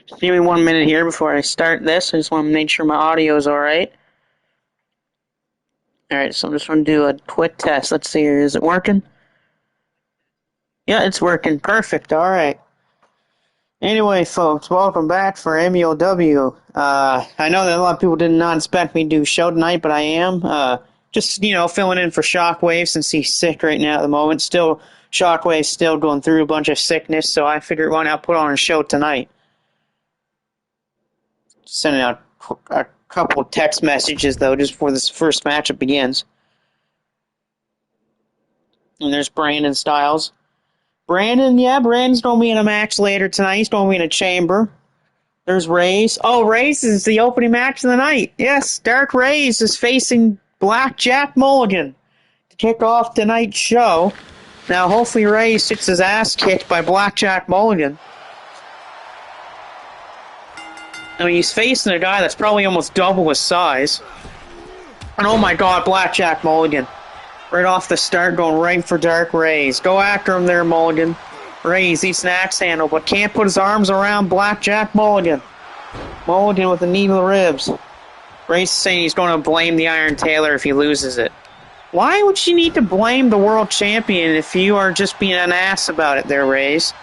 Just give me 1 minute here before I start this. I just want to make sure my audio is alright. Alright, so I'm just going to do a quick test. Let's see here. Is it working? Yeah, it's working. Perfect. Alright. Anyway, folks, welcome back for MUOW. I know that a lot of people did not expect me to do a show tonight, but I am. Just, filling in for Shockwave since he's sick right now at the moment. Shockwave's still going through a bunch of sickness, so I figured why not put on a show tonight. Sending out a couple text messages, though, just before this first matchup begins. And there's Brandon Styles. Brandon's going to be in a match later tonight. He's going to be in a chamber. There's Raze. Oh, Raze is the opening match of the night. Yes, Dark Raze is facing Black Jack Mulligan to kick off tonight's show. Now, hopefully Raze gets his ass kicked by Black Jack Mulligan. I mean, he's facing a guy that's probably almost double his size. And oh my god, Black Jack Mulligan. Right off the start, going right for Dark Raze. Go after him there, Mulligan. Raze eats an axe handle, but can't put his arms around Black Jack Mulligan. Mulligan with a knee to the ribs. Raze is saying he's going to blame the Iron Tailor if he loses it. Why would you need to blame the world champion if you are just being an ass about it there, Raze?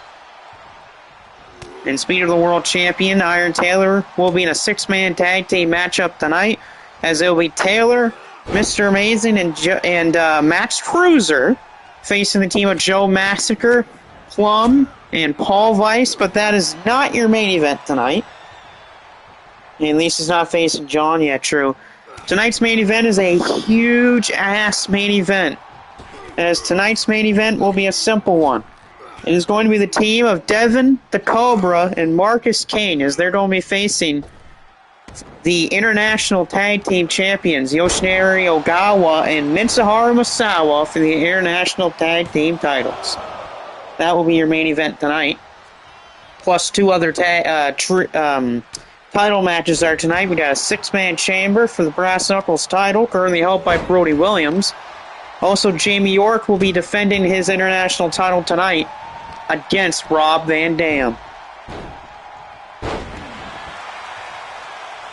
And speaking of the world champion, Iron Tailor will be in a 6-man tag team matchup tonight, as it will be Taylor, Mr. Amazing, and Max Cruiser facing the team of Joe Massacre, Plum, and Paul Weiss, but that is not your main event tonight. And at least he's not facing John yet, true. Tonight's main event is a huge-ass main event, as tonight's main event will be a simple one. It is going to be the team of Devin, the Cobra, and Marcus Kane, as they're going to be facing the International Tag Team Champions, Yoshinari Ogawa and Mitsuharu Misawa, for the International Tag Team titles. That will be your main event tonight. Plus two other title matches are tonight. We got a 6-man chamber for the Brass Knuckles title, currently held by Brody Williams. Also, Jamie York will be defending his international title tonight against Rob Van Dam.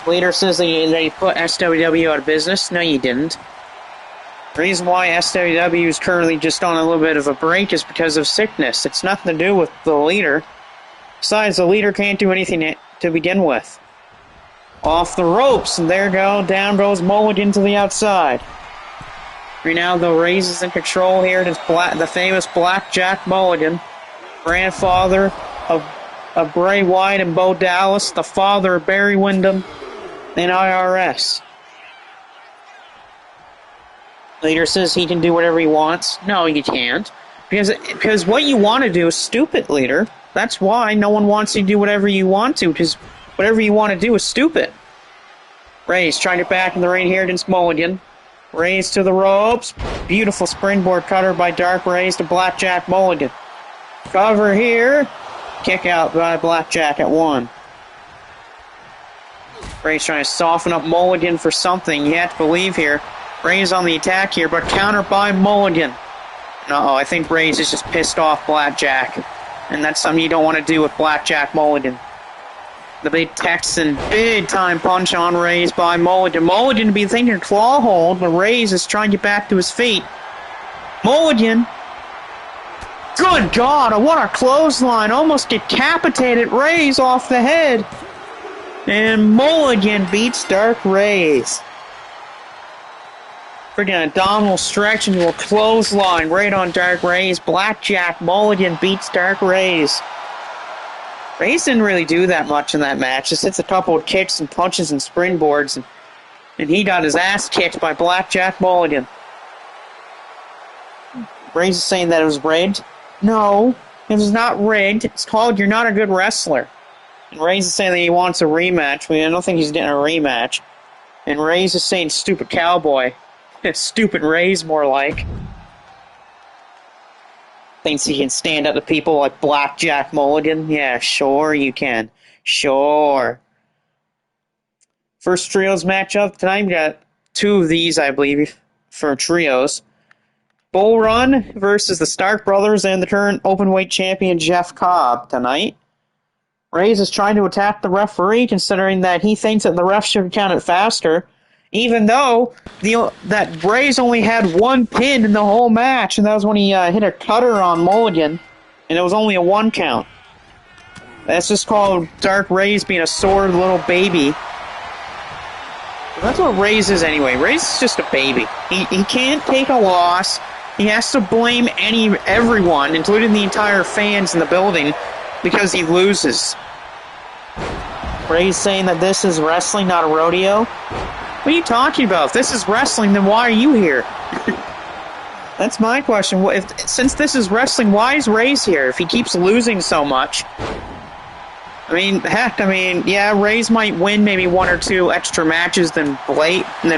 Leader says that he put SWW out of business. No, you didn't. The reason why SWW is currently just on a little bit of a break is because of sickness. It's nothing to do with the leader. Besides, the leader can't do anything to begin with. Off the ropes, and there go. Down goes Mulligan to the outside. Right now, the Raze is in control here. It is the famous Black Jack Mulligan, grandfather of Bray Wyatt and Bo Dallas, the father of Barry Windham and IRS. Leader says he can do whatever he wants. No, you can't. Because what you want to do is stupid, Leader. That's why no one wants you to do whatever you want to, because whatever you want to do is stupid. Raze trying to back in the ring here against Mulligan. Raze to the ropes. Beautiful springboard cutter by Dark Raze to Blackjack Mulligan. Cover here. Kick out by Blackjack at 1. Raze trying to soften up Mulligan for something. You have to believe here. Raze on the attack here, but countered by Mulligan. Uh-oh, I think Raze is just pissed off Blackjack. And that's something you don't want to do with Blackjack Mulligan. The big Texan, big-time punch on Raze by Mulligan. Mulligan to be thinking claw hold, but Raze is trying to get back to his feet. Mulligan. Good God, what a clothesline. Almost decapitated Raze off the head. And Mulligan beats Dark Raze. Freaking abdominal stretch into a clothesline right on Dark Raze. Blackjack Mulligan beats Dark Raze. Raze didn't really do that much in that match. Just hits a couple of kicks and punches and springboards. And he got his ass kicked by Blackjack Mulligan. Raze is saying that it was rigged. No, it was not rigged. It's called You're Not a Good Wrestler. And Raze is saying that he wants a rematch. I don't think he's getting a rematch. And Raze is saying stupid cowboy. It's stupid Raze, more like. Thinks he can stand up to people like Blackjack Mulligan? Yeah, sure you can. Sure. First trios matchup tonight. We got 2 of these, I believe, for trios. Bull Run versus the Stark Brothers and the current openweight champion Jeff Cobb tonight. Reyes is trying to attack the referee, considering that he thinks that the ref should count it faster, even though that Reyes only had one pin in the whole match, and that was when he hit a cutter on Mulligan, and it was only a 1 count. That's just called Dark Reyes being a sore little baby. That's what Reyes is anyway. Reyes is just a baby. He can't take a loss. He has to blame everyone, including the entire fans in the building, because he loses. Reyes saying that this is wrestling, not a rodeo. What are you talking about? If this is wrestling, then why are you here? That's my question. Since this is wrestling, why is Reyes here if he keeps losing so much? I mean, heck, yeah, Reyes might win maybe 1 or 2 extra matches than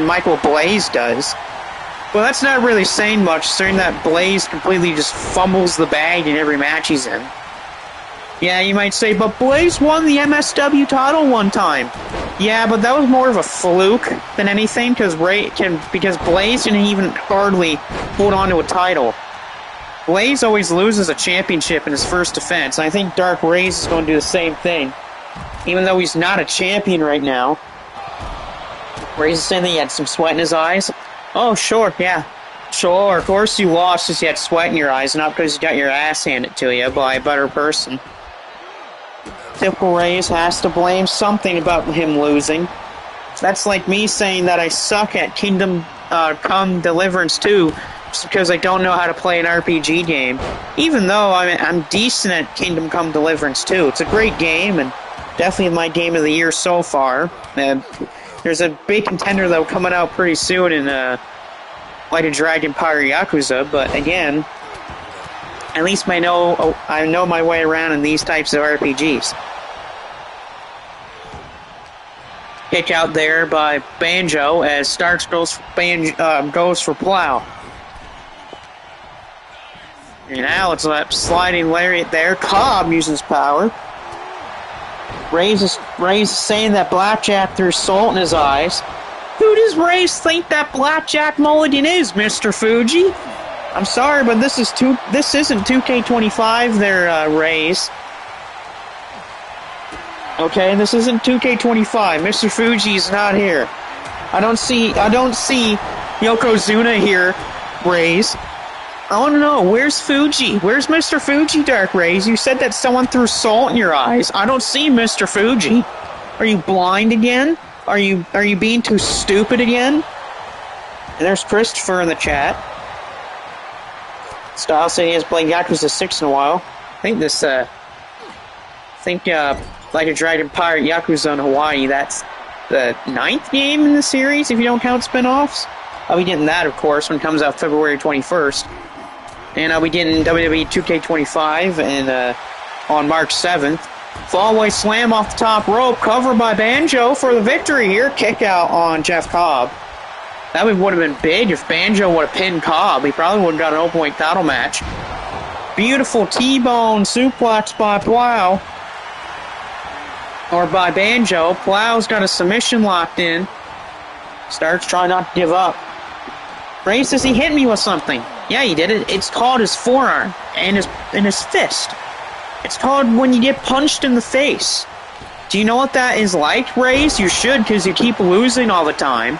Michael Blaze does. Well, that's not really saying much, considering that Blaze completely just fumbles the bag in every match he's in. Yeah, you might say, but Blaze won the MSW title one time. Yeah, but that was more of a fluke than anything, because Blaze didn't even hardly hold on to a title. Blaze always loses a championship in his first defense, and I think Dark Reyes is going to do the same thing, even though he's not a champion right now. Reyes is saying that he had some sweat in his eyes. Oh, sure, yeah. Sure, of course you lost because you had sweat in your eyes, not because you got your ass handed to you by a better person. Typical Reyes has to blame something about him losing. That's like me saying that I suck at Kingdom Come Deliverance 2 just because I don't know how to play an RPG game. Even though I'm decent at Kingdom Come Deliverance 2. It's a great game and definitely my game of the year so far. There's a big contender though coming out pretty soon in Like a Dragon Pirate Yakuza, but again, at least I know my way around in these types of RPGs. Kick out there by Banjo as Starks goes for Plow. And Alex sliding lariat there. Cobb uses power. Reyes is saying that Blackjack threw salt in his eyes. Who does Reyes think that Blackjack Mulligan is, Mr. Fuji? I'm sorry, but this isn't 2K25 there, Reyes. Okay, this isn't 2K25. Mr. Fuji's not here. I don't see Yokozuna here, Reyes. I want to know, where's Fuji? Where's Mr. Fuji, Dark Reyes? You said that someone threw salt in your eyes. I don't see Mr. Fuji. Are you blind again? Are you being too stupid again? And there's Christopher in the chat. Styles saying he has played Yakuza 6 in a while. I think Like a Dragon Pirate Yakuza in Hawaii, that's the 9th game in the series, if you don't count spin-offs. I'll be getting that, of course, when it comes out February 21st. And I'll be getting WWE 2K25 on March 7th. Fallaway slam off the top rope, covered by Banjo for the victory here. Kick out on Jeff Cobb. That would have been big if Banjo would have pinned Cobb. He probably would have got an openweight title match. Beautiful T-bone suplex by Plow. Or by Banjo. Plow's got a submission locked in. Starks trying not to give up. Ray says he hit me with something. Yeah, he did it. It's called his forearm and his fist. It's called when you get punched in the face. Do you know what that is like, Rays? You should, because you keep losing all the time.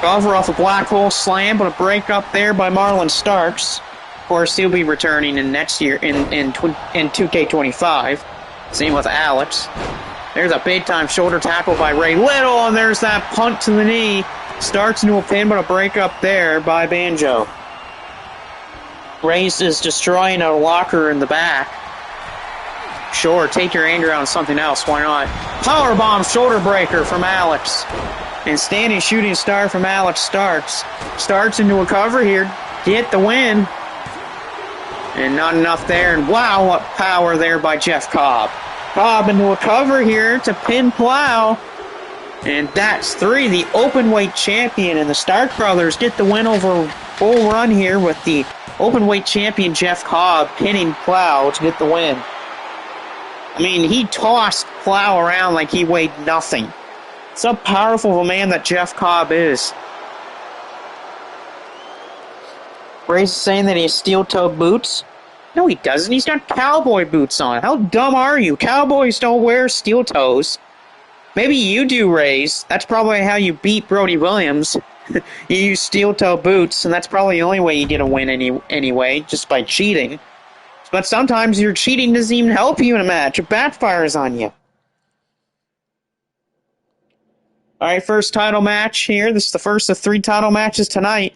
Cover off a black hole slam, but a break up there by Marlon Starks. Of course, he'll be returning in next year in 2K25. Same with Alex. There's a big-time shoulder tackle by Ray Little, and there's that punt to the knee. Starks into a pin, but a break up there by Banjo. Rays is destroying a locker in the back. Sure, take your anger out on something else, why not? Powerbomb shoulder breaker from Alex. And standing shooting star from Alex Starks. Starks into a cover here, get the win. And not enough there, and wow, what power there by Jeff Cobb. Cobb into a cover here to pin Plow. And that's 3, the openweight champion, and the Stark brothers get the win over Bull Run here with the openweight champion Jeff Cobb pinning Plow to get the win. I mean, he tossed Plow around like he weighed nothing. It's how powerful of a man that Jeff Cobb is. Ray's saying that he has steel-toed boots. No, he doesn't. He's got cowboy boots on. How dumb are you? Cowboys don't wear steel toes. Maybe you do, Rays. That's probably how you beat Brody Williams. You use steel toe boots, and that's probably the only way you get a win anyway, just by cheating. But sometimes your cheating doesn't even help you in a match. It backfires on you. Alright, first title match here. This is the first of 3 title matches tonight.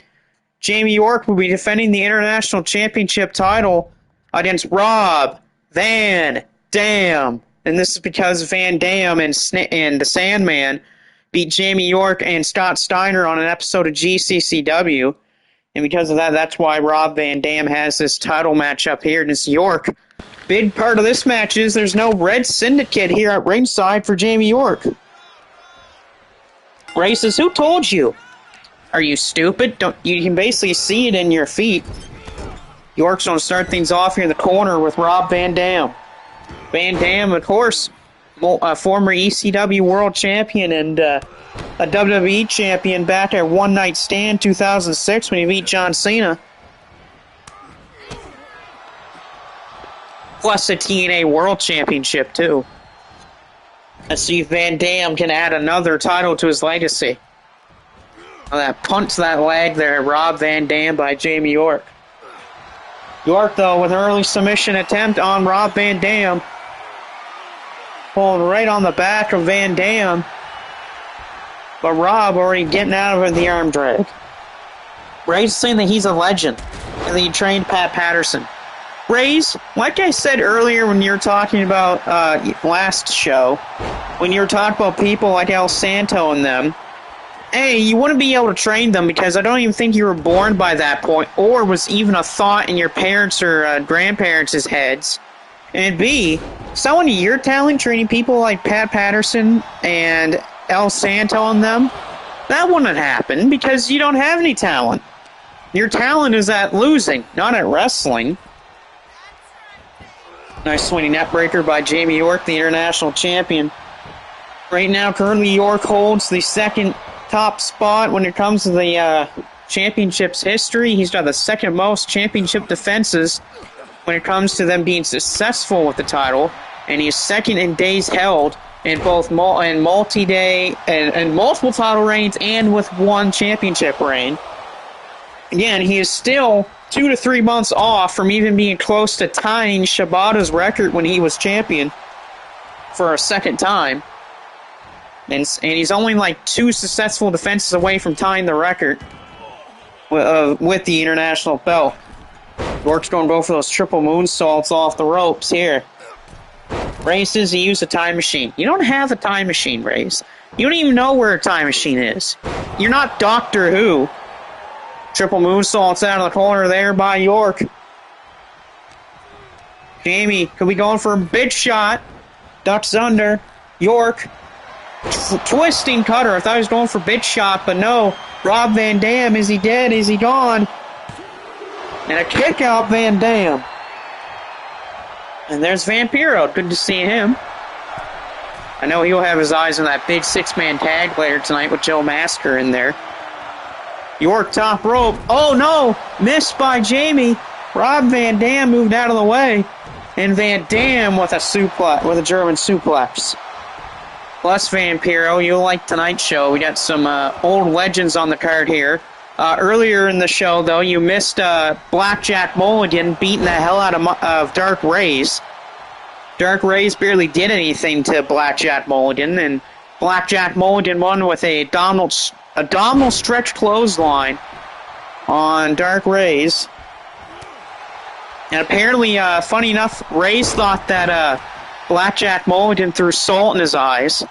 Jamie York will be defending the International Championship title against Rob Van Dam. And this is because Van Dam and the Sandman beat Jamie York and Scott Steiner on an episode of GCCW. And because of that, that's why Rob Van Dam has this title match up here against York. Big part of this match is there's no Red Syndicate here at ringside for Jamie York. Ray says, who told you? Are you stupid? You can basically see it in your feet. York's going to start things off here in the corner with Rob Van Dam. Van Dam, of course, a former ECW World Champion and a WWE Champion back at One Night Stand 2006 when he beat John Cena. Plus a TNA World Championship, too. Let's see if Van Dam can add another title to his legacy. Oh, that punt to that leg there, Rob Van Dam by Jamie York. York, though, with an early submission attempt on Rob Van Dam. Pulling right on the back of Van Dam. But Rob already getting out of the arm drag. Ray's saying that he's a legend and that he trained Pat Patterson. Rays, like I said earlier when you were talking about last show, when you were talking about people like El Santo and them, A, you wouldn't be able to train them because I don't even think you were born by that point or was even a thought in your parents' or grandparents' heads. And B, someone of your talent training people like Pat Patterson and El Santo and them, that wouldn't happen because you don't have any talent. Your talent is at losing, not at wrestling. Nice swinging net breaker by Jamie York, the international champion. Right now, currently York holds the second top spot when it comes to the championship's history. He's got the second most championship defenses when it comes to them being successful with the title, and he's second in days held in both multi-day and multiple title reigns and with one championship reign. Again, he is still 2 to 3 months off from even being close to tying Shibata's record when he was champion for a second time. And he's only like 2 successful defenses away from tying the record with the international belt. York's going to go for those triple moonsaults off the ropes here. Ray says he used a time machine. You don't have a time machine, Rays. You don't even know where a time machine is. You're not Doctor Who. Triple moonsaults out of the corner there by York. Jamie could be going for a big shot. Ducks under. York. Twisting cutter. I thought he was going for big shot, but no. Rob Van Dam, is he dead? Is he gone? And a kick out Van Dam. And there's Vampiro. Good to see him. I know he'll have his eyes on that big 6-man tag later tonight with Joe Masker in there. York top rope. Oh no! Missed by Jamie. Rob Van Dam moved out of the way. And Van Dam with a German suplex. Plus Vampiro, you'll like tonight's show. We got some old legends on the card here. Earlier in the show, though, you missed Blackjack Mulligan beating the hell out of Dark Rays. Dark Rays barely did anything to Blackjack Mulligan, and Blackjack Mulligan won with a abdominal stretch clothesline on Dark Rays. And apparently, funny enough, Rays thought that Blackjack Mulligan threw salt in his eyes.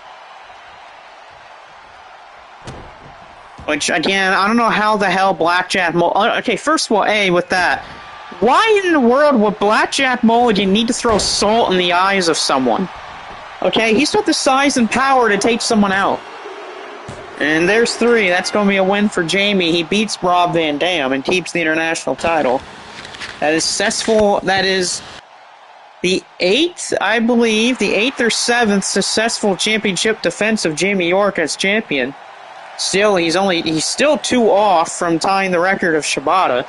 Which, again, I don't know how the hell Blackjack Mulligan... Okay, first of all, with that, why in the world would Blackjack Mulligan need to throw salt in the eyes of someone? Okay, he's got the size and power to take someone out. And there's 3. That's going to be a win for Jamie. He beats Rob Van Dam and keeps the international title. That is successful. That is the 8th, I believe, the 8th or 7th successful championship defense of Jamie York as champion. Still, he's still 2 off from tying the record of Shibata.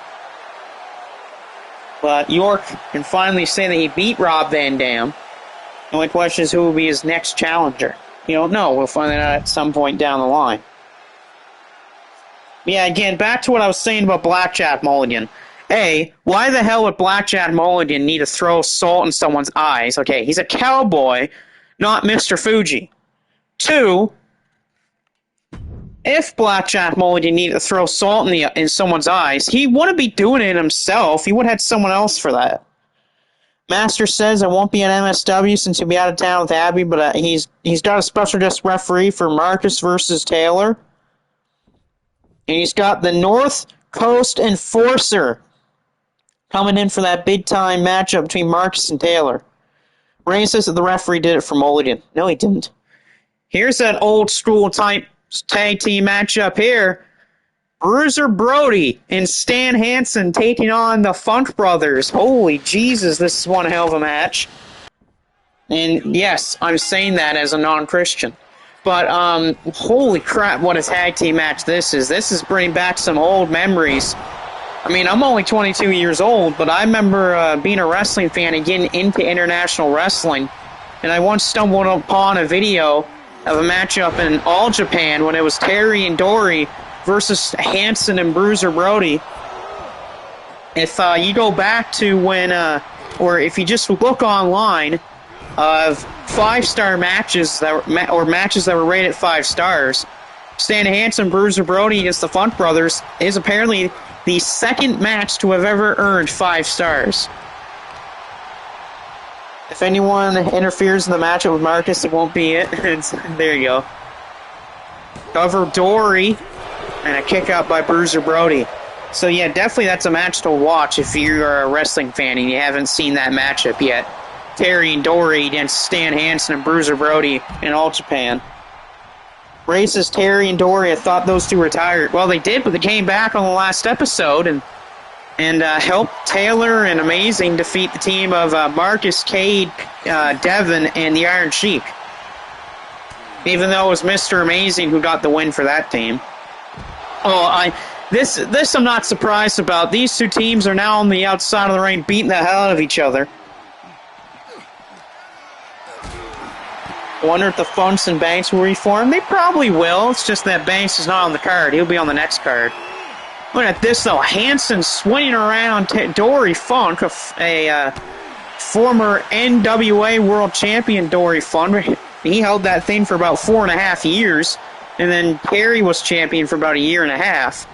But York can finally say that he beat Rob Van Dam. The only question is who will be his next challenger. You don't know. We'll find that out at some point down the line. Yeah, again, back to what I was saying about Blackjack Mulligan. A, why the hell would Blackjack Mulligan need to throw salt in someone's eyes? Okay, he's a cowboy, not Mr. Fuji. 2, if Blackjack Mulligan needed to throw salt in someone's eyes, he wouldn't be doing it himself. He would have had someone else for that. Master says I won't be at MSW since he'll be out of town with Abby, but he's got a special guest referee for Marcus versus Taylor. And he's got the North Coast Enforcer coming in for that big-time matchup between Marcus and Taylor. Ray says that the referee did it for Mulligan. No, he didn't. Here's that old-school type tag team matchup here. Bruiser Brody and Stan Hansen taking on the Funk Brothers. Holy Jesus, this is one hell of a match. And yes, I'm saying that as a non-Christian. But, holy crap, what a tag team match this is. This is bringing back some old memories. I mean, I'm only 22 years old, but I remember being a wrestling fan and getting into international wrestling. And I once stumbled upon a video of a matchup in All Japan when it was Terry and Dory versus Hansen and Bruiser Brody. If you go back to when, or if you just look online of 5-star matches or matches that were rated 5 stars, Stan Hansen, Bruiser Brody against the Funk Brothers is apparently the second match to have ever earned 5 stars. If anyone interferes in the matchup with Marcus, it won't be it. There you go. Cover Dory, and a kick out by Bruiser Brody. So yeah, definitely that's a match to watch if you're a wrestling fan and you haven't seen that matchup yet. Terry and Dory against Stan Hansen and Bruiser Brody in All Japan. Ray says Terry and Dory, I thought those two retired. Well, they did, but they came back on the last episode and helped Taylor and Amazing defeat the team of Marcus, Cade, Devin, and the Iron Sheik. Even though it was Mr. Amazing who got the win for that team. This I'm not surprised about. These two teams are now on the outside of the ring beating the hell out of each other. I wonder if the Funks and Banks will reform. They probably will. It's just that Banks is not on the card. He'll be on the next card. Look at this, though. Hansen swinging around Dory Funk, a former NWA World Champion Dory Funk. He held that thing for about 4.5 years. And then Terry was champion for about 1.5 years.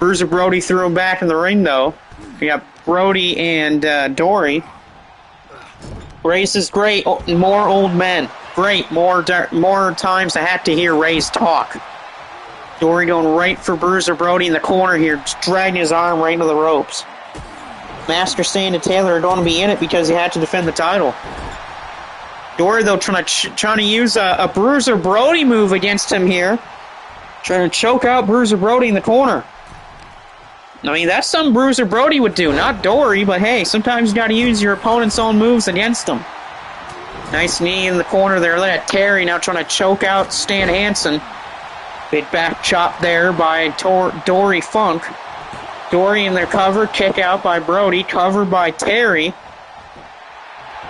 Bruiser Brody threw him back in the ring, though. We got Brody and Dory. Race is great. Oh, more old men. Great. More times I had to hear Ray's talk. Dory going right for Bruiser Brody in the corner here, just dragging his arm right into the ropes. Master saying to Taylor are going to be in it because he had to defend the title. Dory, though, trying to use a Bruiser Brody move against him here. Trying to choke out Bruiser Brody in the corner. I mean, that's something Bruiser Brody would do, not Dory, but hey, sometimes you got to use your opponent's own moves against them. Nice knee in the corner there. Look at Terry now trying to choke out Stan Hansen. Big back chop there by Dory Funk. Dory in their cover, kick out by Brody, covered by Terry.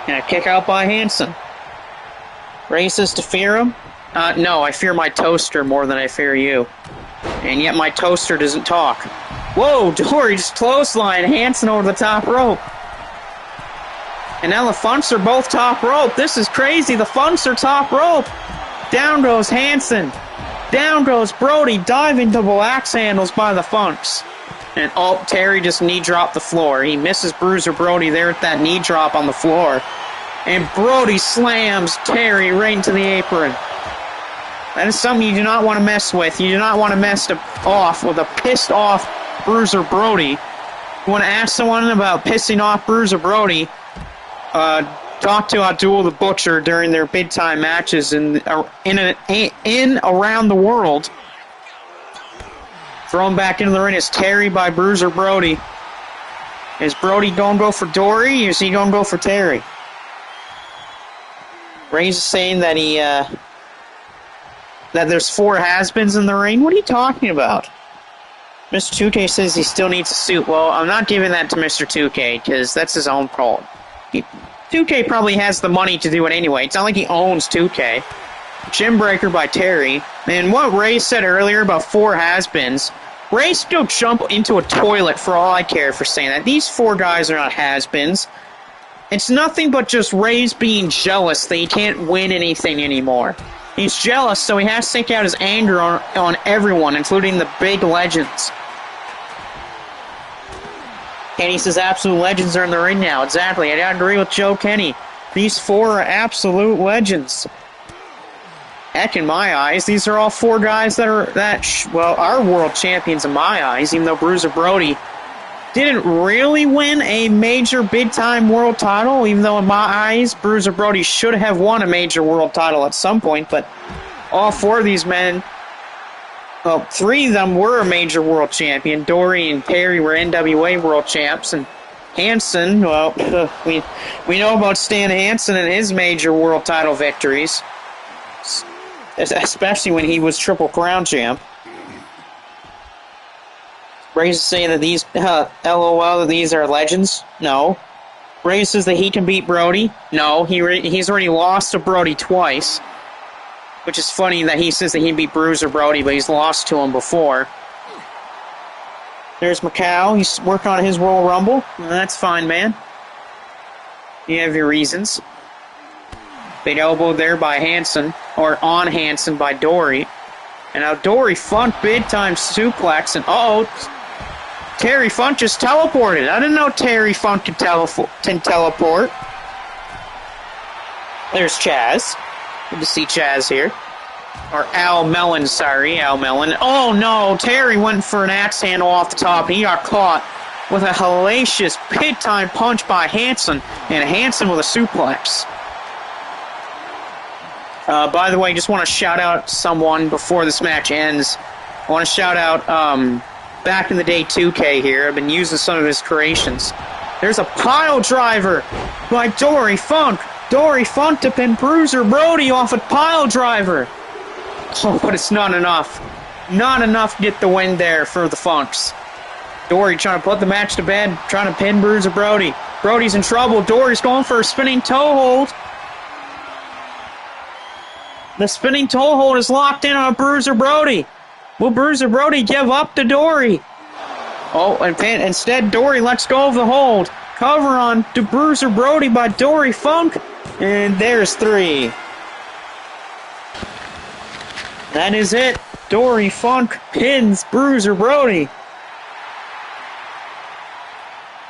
And a kick out by Hansen. Racist to fear him? No, I fear my toaster more than I fear you. And yet my toaster doesn't talk. Whoa, Dory just clothesline Hansen over the top rope. And now the Funks are both top rope. This is crazy. The Funks are top rope. Down goes Hansen. Down goes Brody. Diving double axe handles by the Funks. And Terry just knee dropped the floor. He misses Bruiser Brody there at that knee drop on the floor. And Brody slams Terry right into the apron. That is something you do not want to mess with. You do not want to mess off with a pissed off Bruiser Brody. You want to ask someone about pissing off Bruiser Brody, talk to Abdul the Butcher during their big time matches in around the world. Thrown back into the ring is Terry by Bruiser Brody. Is Brody going to go for Dory, or is he going to go for Terry? Ray's saying that that there's 4 has-beens in the ring. What are you talking about? Mr. 2K says he still needs a suit. Well, I'm not giving that to Mr. 2K because that's his own problem. 2K probably has the money to do it anyway. It's not like he owns 2K. Gym breaker by Terry. And what Ray said earlier about 4 has-beens, Ray still jump into a toilet for all I care for saying that. These 4 guys are not has-beens. It's nothing but just Ray's being jealous that he can't win anything anymore. He's jealous, so he has to take out his anger on everyone, including the big legends. Kenny says absolute legends are in the ring now. Exactly, I agree with Joe Kenny. These 4 are absolute legends. Heck, in my eyes, these are all 4 guys that are world champions in my eyes, even though Bruiser Brody didn't really win a major big-time world title, even though in my eyes, Bruiser Brody should have won a major world title at some point, but all 4 of these men, well, 3 of them were a major world champion. Dory and Terry were NWA world champs, and Hansen, well, we know about Stan Hansen and his major world title victories, especially when he was Triple Crown champ. Ray is saying that these, LOL, that these are legends? No. Ray says that he can beat Brody? No, he's already lost to Brody twice. Which is funny that he says that he beat Bruiser Brody, but he's lost to him before. There's Macau. He's working on his Royal Rumble. Well, that's fine, man. You have your reasons. Big elbow there by Hansen, or on Hansen by Dory. And now Dory Funk big-time suplex, and Terry Funk just teleported. I didn't know Terry Funk can teleport. There's Chaz. Good to see Chaz here. Or Al Mellon, sorry, Al Mellon. Oh no, Terry went for an axe handle off the top, and he got caught with a hellacious big-time punch by Hansen, and Hansen with a suplex. By the way, just want to shout out someone before this match ends. I want to shout out, back in the day 2K here. I've been using some of his creations. There's a pile driver by Dory Funk. Dory Funk to pin Bruiser Brody off a pile driver. Oh, but it's not enough. Not enough to get the win there for the Funks. Dory trying to put the match to bed, trying to pin Bruiser Brody. Brody's in trouble. Dory's going for a spinning toe hold. The spinning toe hold is locked in on Bruiser Brody. Will Bruiser Brody give up to Dory? Oh, and instead Dory lets go of the hold. Cover on to Bruiser Brody by Dory Funk. And there's 3. That is it. Dory Funk pins Bruiser Brody.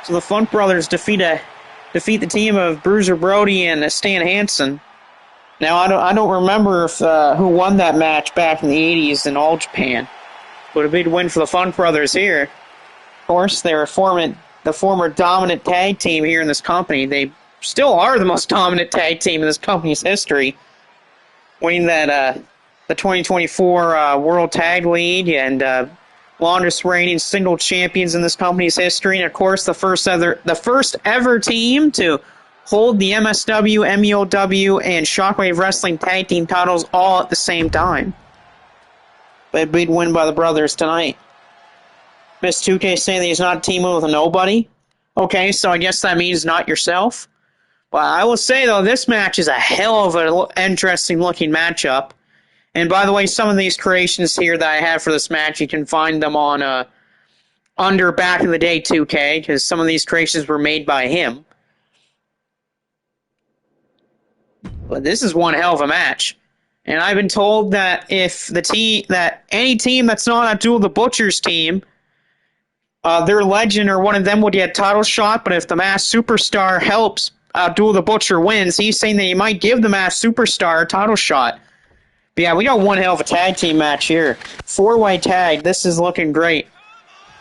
So the Funk brothers defeat the team of Bruiser Brody and Stan Hansen. Now, I don't remember if who won that match back in the 80s in All Japan. But a big win for the Funk brothers here. Of course, they were the former dominant tag team here in this company. They still are the most dominant tag team in this company's history. Winning that the 2024 World Tag League and longest reigning single champions in this company's history. And, of course, the first ever team to hold the MSW, MEOW, and Shockwave Wrestling Tag Team titles all at the same time. But a big win by the brothers tonight. Miss 2K saying that he's not teaming with a nobody. Okay, so I guess that means not yourself. But I will say, though, this match is a hell of an interesting-looking matchup. And by the way, some of these creations here that I have for this match, you can find them on under Back in the Day 2K, because some of these creations were made by him. But this is one hell of a match. And I've been told that if any team that's not Abdul the Butcher's team, their legend or one of them would get a title shot, but if the Masked Superstar helps Abdul the Butcher wins, he's saying that he might give the Masked Superstar a title shot. But yeah, we got one hell of a tag team match here. 4-way tag. This is looking great.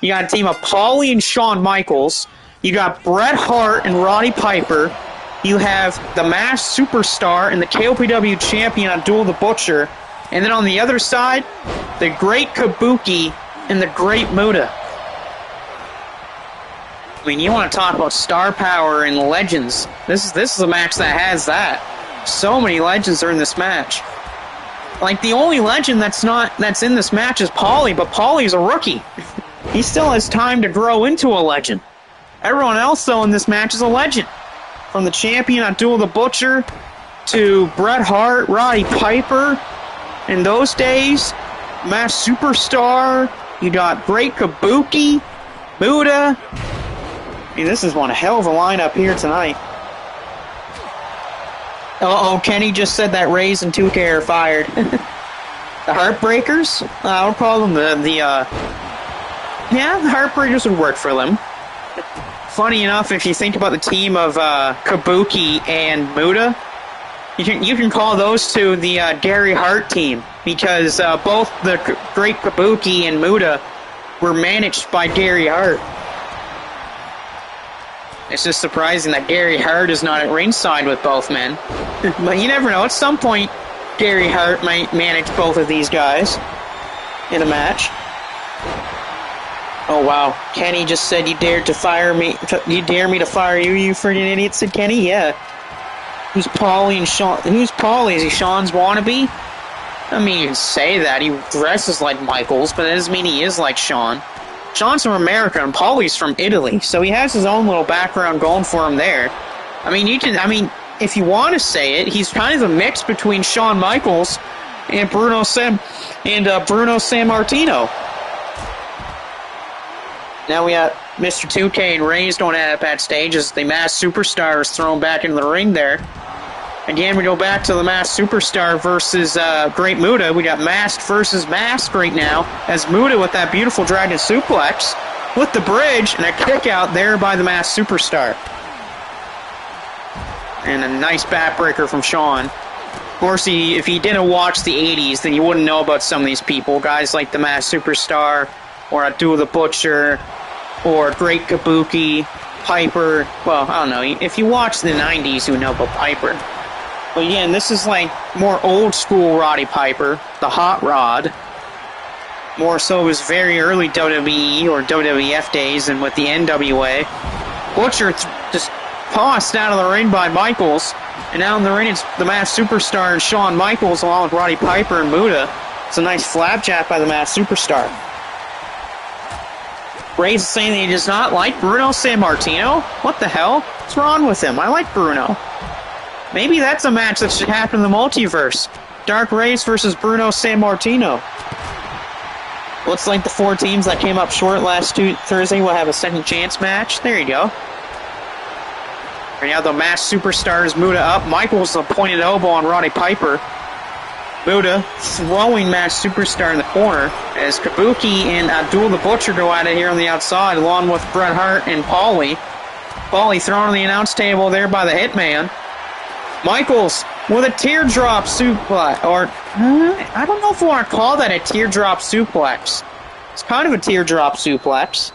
You got a team of Paulie and Shawn Michaels. You got Bret Hart and Roddy Piper. You have the Masked Superstar and the KOPW champion Abdul the Butcher. And then on the other side, the Great Kabuki and the Great Muta. I mean, you want to talk about star power and legends. This is a match that has that. So many legends are in this match. Like, the only legend that's in this match is Paulie, but Paulie's a rookie. He still has time to grow into a legend. Everyone else, though, in this match is a legend. From the champion Abdul the Butcher to Bret Hart, Roddy Piper. In those days, Masked Superstar. You got Great Kabuki, Muda. I mean, this is one hell of a lineup here tonight. Uh-oh, Kenny just said that Reyes and 2K are fired. The Heartbreakers? I'll call them the Heartbreakers would work for them. Funny enough, if you think about the team of Kabuki and Muda, you can call those two the Gary Hart team, because both the Great Kabuki and Muda were managed by Gary Hart. It's just surprising that Gary Hart is not at ringside with both men. But you never know. At some point, Gary Hart might manage both of these guys in a match. Oh, wow. Kenny just said, you dare to fire me. You dare me to fire you, you friggin' idiot, said Kenny. Yeah. Who's Paulie and Sean? Who's Paulie? Is he Sean's wannabe? I mean, you can say that. He dresses like Michaels, but that doesn't mean he is like Sean. Sean's from America, and Paulie's from Italy, so he has his own little background going for him there. I mean, if you want to say it, he's kind of a mix between Shawn Michaels and Bruno Sammartino. Now we got Mr. 2K and Reyes going at it backstage as the Masked Superstar is thrown back into the ring there. Again, we go back to the Masked Superstar versus Great Muta. We got Masked versus Masked right now, as Muta with that beautiful Dragon Suplex with the bridge and a kick out there by the Masked Superstar. And a nice backbreaker from Sean. Of course, if he didn't watch the 80s, then you wouldn't know about some of these people. Guys like the Masked Superstar, or Abdul the Butcher, or Great Kabuki, Piper. Well, I don't know. If you watch the 90s, you would know about Piper. But again, this is like more old school Roddy Piper, the Hot Rod. More so his very early WWE or WWF days and with the NWA. Butcher just tossed out of the ring by Michaels. And now in the ring it's the Masked Superstar and Shawn Michaels along with Roddy Piper and Muta. It's a nice flapjack by the Masked Superstar. Reyes is saying that he does not like Bruno Sammartino? What the hell? What's wrong with him? I like Bruno. Maybe that's a match that should happen in the multiverse. Dark Reyes versus Bruno Sammartino. Looks like the 4 teams that came up short last Thursday will have a second chance match. There you go. Right now the Masked Superstar is Muta up. Michaels a pointed elbow on Roddy Piper. Muta throwing Masked Superstar in the corner as Kabuki and Abdul the Butcher go at it here on the outside along with Bret Hart and Paulie. Paulie thrown on the announce table there by the Hitman. Michaels with a teardrop suplex, or I don't know if we want to call that a teardrop suplex. It's kind of a teardrop suplex.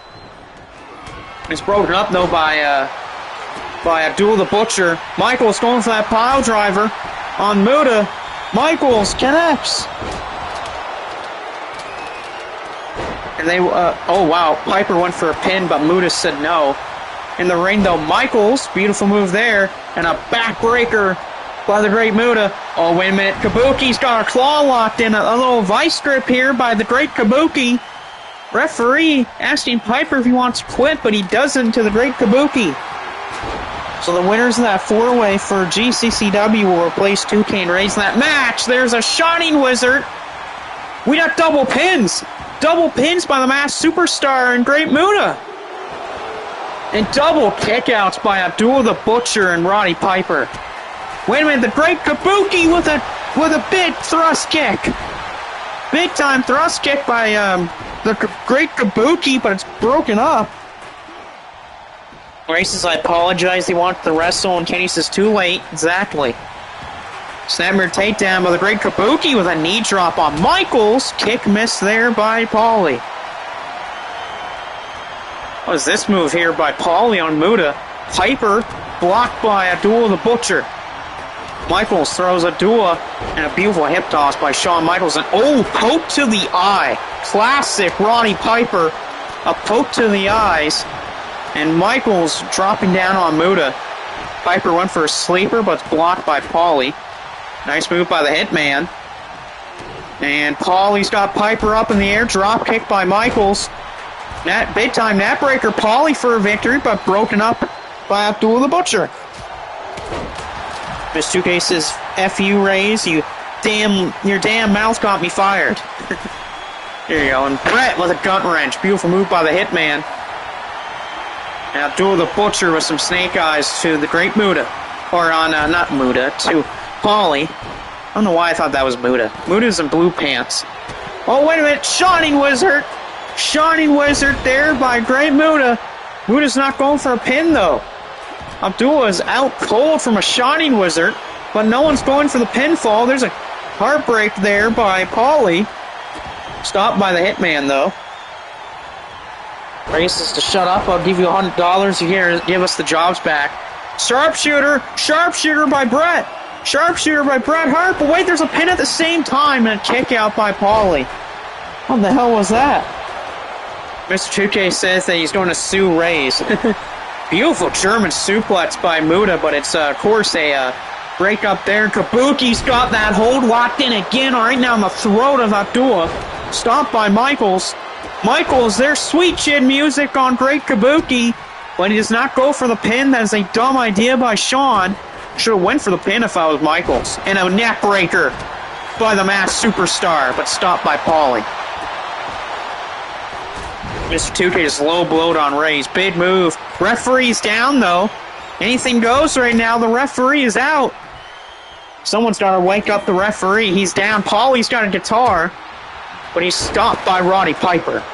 It's broken up though by Abdul the Butcher. Michaels going for that pile driver on Muta. Michaels connects. And they, oh wow, Piper went for a pin, but Muta said no. In the ring though, Michaels, beautiful move there, and a backbreaker by the Great Muta. Oh, wait a minute, Kabuki's got a claw locked in, a little vice grip here by the Great Kabuki. Referee asking Piper if he wants to quit, but he doesn't to the Great Kabuki. So the winners of that 4-way for GCCW will replace 2K and Reyes in that match. There's a Shining Wizard. We got double pins. Double pins by the Masked Superstar and Great Muta. And double kickouts by Abdul the Butcher and Roddy Piper. Wait a minute, the Great Kabuki with a big thrust kick. Big time thrust kick by the Great Kabuki, but it's broken up. Ray says, I apologize, he wanted to wrestle, and Kenny says, too late. Exactly. Snapmare takedown by the Great Kabuki with a knee drop on Michaels. Kick missed there by Paulie. What is this move here by Paulie on Muta? Piper blocked by Abdul the Butcher. Michaels throws Abdul and a beautiful hip toss by Shawn Michaels. And oh, poke to the eye. Classic Roddy Piper. A poke to the eyes. And Michaels dropping down on Muta. Piper went for a sleeper, but it's blocked by Paulie. Nice move by the Hitman. And Paulie's got Piper up in the air. Drop kick by Michaels. Big time net breaker. Paulie for a victory, but broken up by Abdul the Butcher. Miss 2K says, F you, Rays, your damn mouth got me fired. There you go. And Brett with a gut wrench. Beautiful move by the Hitman. And Abdul the Butcher with some snake eyes to the great Muda. Or on, not Muda, to Paulie. I don't know why I thought that was Muda. Muda's in blue pants. Oh, wait a minute. Shining Wizard. Shining Wizard there by great Muda. Muda's not going for a pin, though. Abdul is out cold from a Shining Wizard, but no one's going for the pinfall. There's a heartbreak there by Paulie. Stopped by the Hitman, though. Races to shut up. I'll give you $100 if you give us the jobs back. Sharpshooter! Sharpshooter by Brett! Sharpshooter by Bret Hart, but wait, there's a pin at the same time and a kick out by Paulie. What the hell was that? Mr. 2K says that he's going to sue Rays. Beautiful German suplex by Muda, but it's, of course, a break up there. Kabuki's got that hold locked in again right now in the throat of Abdullah. Stopped by Michaels. Michaels, there's sweet chin music on Great Kabuki, but he does not go for the pin. That is a dumb idea by Sean. Should have went for the pin if I was Michaels. And a neck breaker by the Masked Superstar, but stopped by Paulie. Mr. 2K is low blowed on Rays. Big move. Referee's down, though. Anything goes right now. The referee is out. Someone's got to wake up the referee. He's down. Paulie's got a guitar, but he's stopped by Roddy Piper.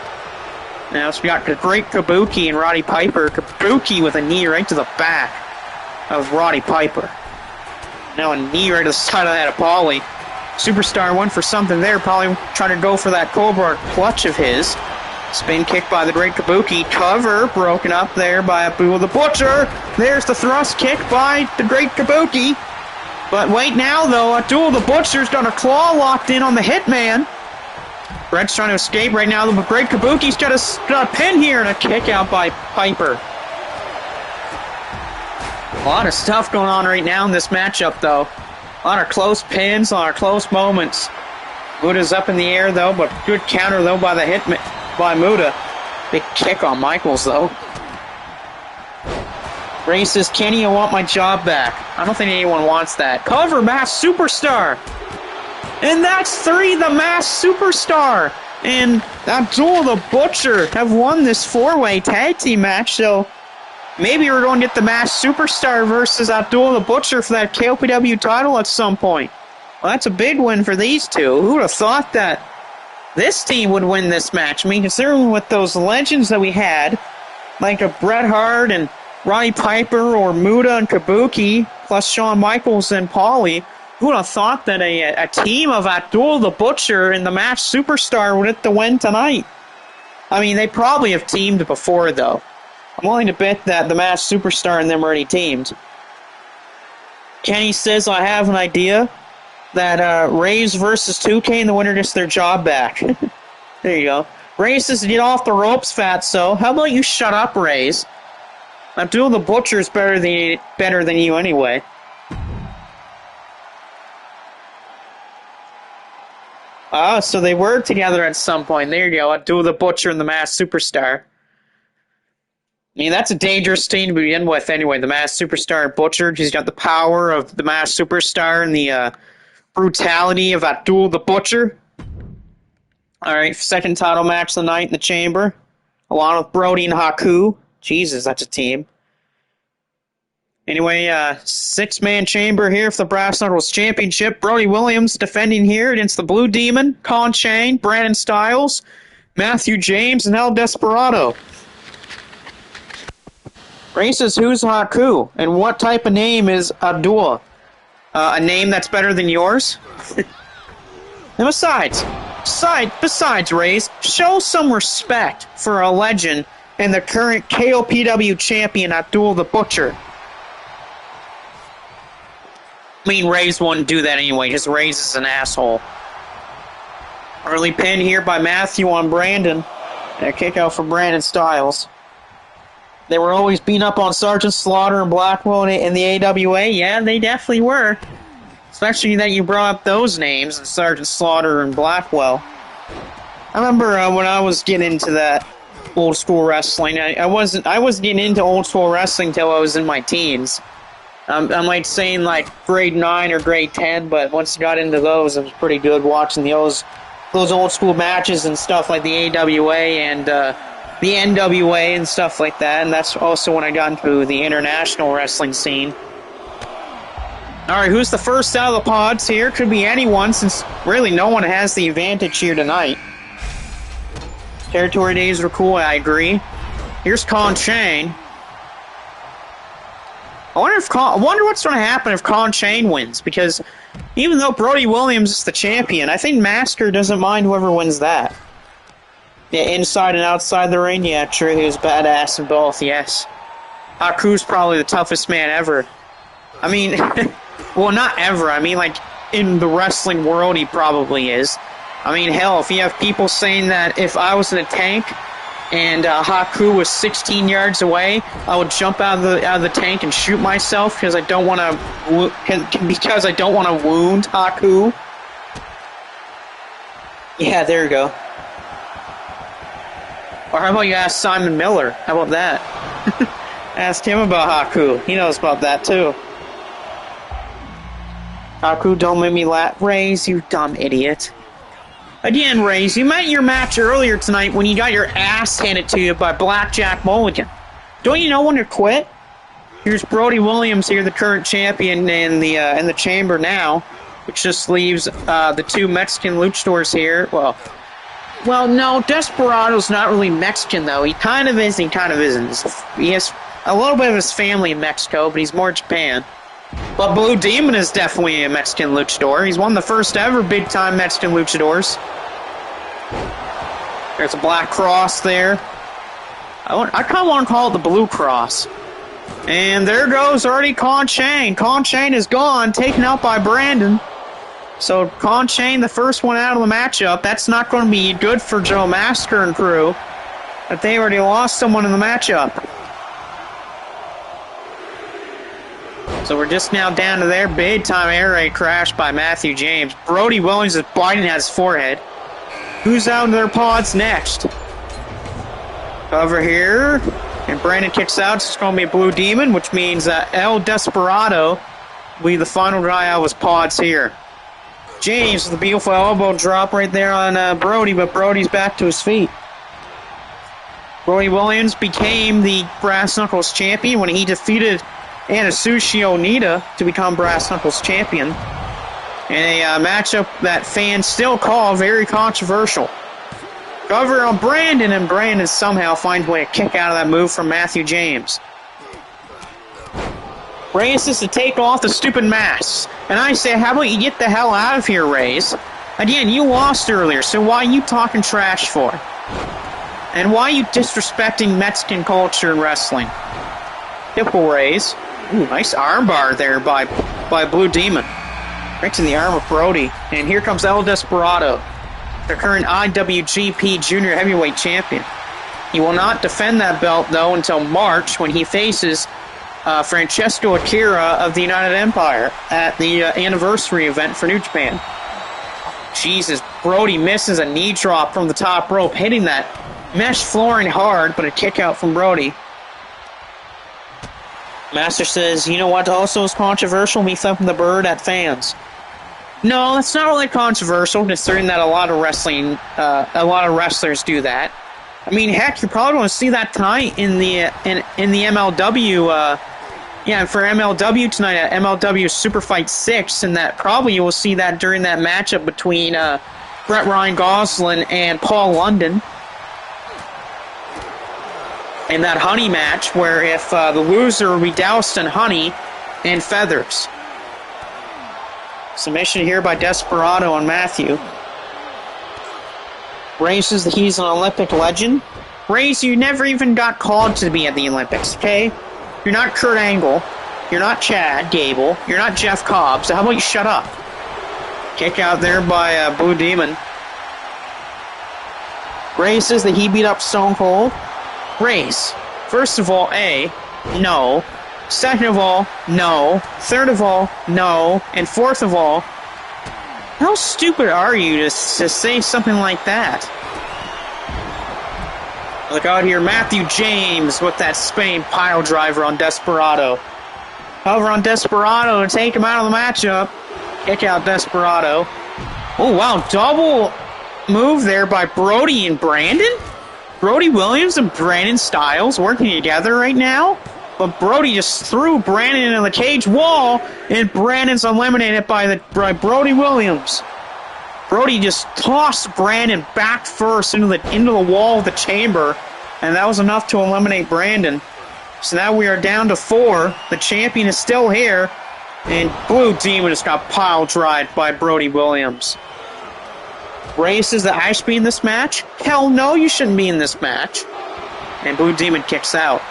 Now, so we got the great Kabuki and Roddy Piper. Kabuki with a knee right to the back of Roddy Piper. Now a knee right to the side of that of Paulie. Superstar went for something there, probably trying to go for that Cobra clutch of his. Spin kick by the great Kabuki. Cover broken up there by Abdul the Butcher. There's the thrust kick by the great Kabuki. But wait now, though. Abdul the Butcher's got a claw locked in on the Hitman. Brett's trying to escape right now. The great Kabuki's got a pin here and a kick out by Piper. A lot of stuff going on right now in this matchup, though. A lot of close pins, a lot of close moments. Muda's up in the air, though, but good counter, though, by the Hitman. By Muda. Big kick on Michaels, though. Ray says, Kenny, I want my job back. I don't think anyone wants that. Cover, Masked Superstar. And that's 3, the Masked Superstar. And Abdul the Butcher have won this 4-way tag team match, so maybe we're going to get the Masked Superstar versus Abdul the Butcher for that KOPW title at some point. Well, that's a big win for these two. Who would have thought that this team would win this match? I mean, considering with those legends that we had, like a Bret Hart and Roddy Piper or Muda and Kabuki, plus Shawn Michaels and Paulie, who would have thought that a team of Abdul the Butcher and the Masked Superstar would get the win tonight? I mean, they probably have teamed before, though. I'm willing to bet that the Masked Superstar and them already teamed. Kenny says, I have an idea that Rays versus 2K and the winner gets their job back. There you go. Rays says, get off the ropes, Fatso. How about you shut up, Rays? Abdul the Butcher's better than you anyway. Ah, so they were together at some point. There you go. Abdul the Butcher and the Masked Superstar. I mean, that's a dangerous team to begin with anyway. The Masked Superstar and Butcher. He's got the power of the Masked Superstar and the brutality of Abdul the Butcher. Alright, second title match of the night in the Chamber. Along with Brody and Haku. Jesus, that's a team. Anyway, 6-man chamber here for the Brass Knuckles Championship. Brody Williams defending here against the Blue Demon, Con Chain, Brandon Styles, Matthew James, and El Desperado. Ray says, who's Haku? And what type of name is Abdul? A name that's better than yours? And besides, Rays, show some respect for a legend and the current KOPW champion, Abdul the Butcher. I mean, Rays wouldn't do that anyway, just Rays is an asshole. Early pin here by Matthew on Brandon. And a kick out for Brandon Styles. They were always beating up on Sergeant Slaughter and Blackwell in the AWA. Yeah, they definitely were. Especially that you brought up those names, Sergeant Slaughter and Blackwell. I remember when I was getting into that old school wrestling. I wasn't getting into old school wrestling until I was in my teens. I might say in like grade 9 or grade 10, but once I got into those, it was pretty good watching those old school matches and stuff like the AWA and the NWA and stuff like that. And that's also when I got into the international wrestling scene. All right, who's the first out of the pods here? Could be anyone, since really no one has the advantage here tonight. Territory days were cool, I agree. Here's Con Chain. I wonder what's going to happen if Con Chain wins, because even though Brody Williams is the champion, I think Masker doesn't mind whoever wins that. Yeah, inside and outside the ring, yeah, true, he was badass in both, yes. Haku's probably the toughest man ever. I mean, well, not ever, I mean, like, in the wrestling world, he probably is. I mean, hell, if you have people saying that if I was in a tank and Haku was 16 yards away, I would jump out of the tank and shoot myself because I don't want to wound Haku. Yeah, there you go. Or how about you ask Simon Miller? How about that? Ask him about Haku. He knows about that too. Haku, don't make me laugh. Raise, you dumb idiot. Again, Rays, you met your match earlier tonight when you got your ass handed to you by Blackjack Mulligan. Don't you know when to quit? Here's Brody Williams here, the current champion in the chamber now, which just leaves the two Mexican luchadors here. Well, no, Desperado's not really Mexican though. He kind of is, and he kind of isn't. He has a little bit of his family in Mexico, but he's more Japan. But Blue Demon is definitely a Mexican luchador. He's one of the first ever big-time Mexican luchadors. There's a black cross there. I kind of want to call it the Blue Cross. And there goes already Con Chain. Con Chain is gone, taken out by Brandon. So Con Chain, the first one out of the matchup. That's not going to be good for Joe Masker and crew. But they already lost someone in the matchup. So we're just now down to their big-time air raid crash by Matthew James. Brody Williams is biting at his forehead. Who's out in their pods next? Over here. And Brandon kicks out. It's going to be a Blue Demon, which means El Desperado will be the final guy out of his pods here. James with a beautiful elbow drop right there on Brody, but Brody's back to his feet. Brody Williams became the Brass Knuckles champion when he defeated Anasushi Onita to become Brass Knuckles champion in a matchup that fans still call very controversial. Cover on Brandon, and Brandon somehow finds a way to kick out of that move from Matthew James. Races to take off the stupid masks. And I say, how about you get the hell out of here, Rays? Again, you lost earlier, so why are you talking trash for? And why are you disrespecting Mexican culture and wrestling? Hipple Rays. Ooh, nice armbar there by Blue Demon. Right to the arm of Brody. And here comes El Desperado, the current IWGP Junior Heavyweight Champion. He will not defend that belt, though, until March when he faces Francesco Akira of the United Empire at the anniversary event for New Japan. Jesus, Brody misses a knee drop from the top rope, hitting that mesh flooring hard, but a kick out from Brody. Master says, you know what also is controversial? Me thumping the bird at fans. No, that's not really controversial, considering that a lot of wrestlers do that. I mean, heck, you're probably going to see that tonight in the MLW. For MLW tonight at MLW Super Fight 6, and that probably you will see that during that matchup between Brett Ryan Goslin and Paul London. In that honey match, where if the loser will be doused in honey and feathers. Submission here by Desperado on Matthew. Ray says that he's an Olympic legend. Ray, you never even got called to be at the Olympics, okay? You're not Kurt Angle. You're not Chad Gable. You're not Jeff Cobb, so how about you shut up? Kick out there by Blue Demon. Ray says that he beat up Stone Cold. Race. First of all, A, no. Second of all, no. Third of all, no. And fourth of all, how stupid are you to say something like that? Look out here, Matthew James with that Spain pile driver on Desperado. Over on Desperado to take him out of the matchup. Kick out Desperado. Oh, wow, double move there by Brody and Brandon? Brody Williams and Brandon Styles working together right now? But Brody just threw Brandon into the cage wall, and Brandon's eliminated by Brody Williams. Brody just tossed Brandon back first into the wall of the chamber, and that was enough to eliminate Brandon. So now we are down to 4. The champion is still here, and Blue Demon just got pile drived by Brody Williams. Ray says that I should be in this match? Hell no, you shouldn't be in this match. And Blue Demon kicks out.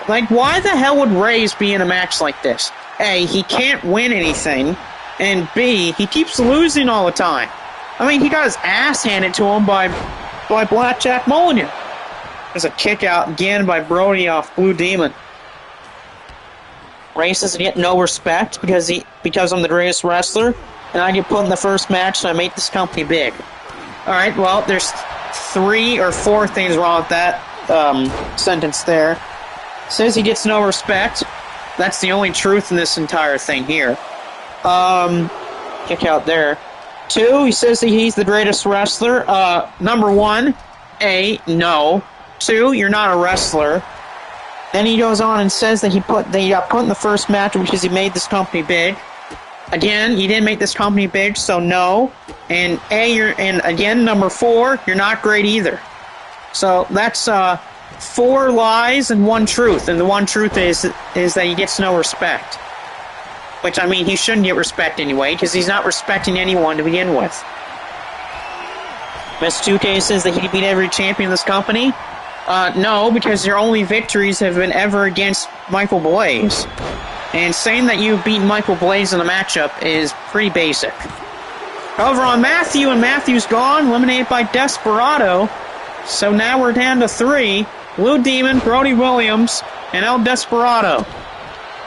Like, why the hell would Rays be in a match like this? A, he can't win anything, and B, he keeps losing all the time. I mean, he got his ass handed to him by Blackjack Mulligan. There's a kick out again by Brody off Blue Demon. Ray says he get no respect because I'm the greatest wrestler, and I get put in the first match, and I make this company big. Alright, well, there's 3 or 4 things wrong with that sentence there. Says he gets no respect. That's the only truth in this entire thing here. Kick out there. 2, he says that he's the greatest wrestler. Number 1, A, no. 2, you're not a wrestler. Then he goes on and says that he got put in the first match because he made this company big. Again, you didn't make this company big, so no. And and again, number 4, you're not great either. So that's 4 lies and 1 truth, and the 1 truth is that he gets no respect. Which, I mean, he shouldn't get respect anyway, because he's not respecting anyone to begin with. Miss 2K says that he beat every champion in this company. No, because your only victories have been ever against Michael Blaze. And saying that you beat Michael Blaze in a matchup is pretty basic. Over on Matthew, and Matthew's gone, eliminated by Desperado. So now we're down to 3. Blue Demon, Brody Williams, and El Desperado.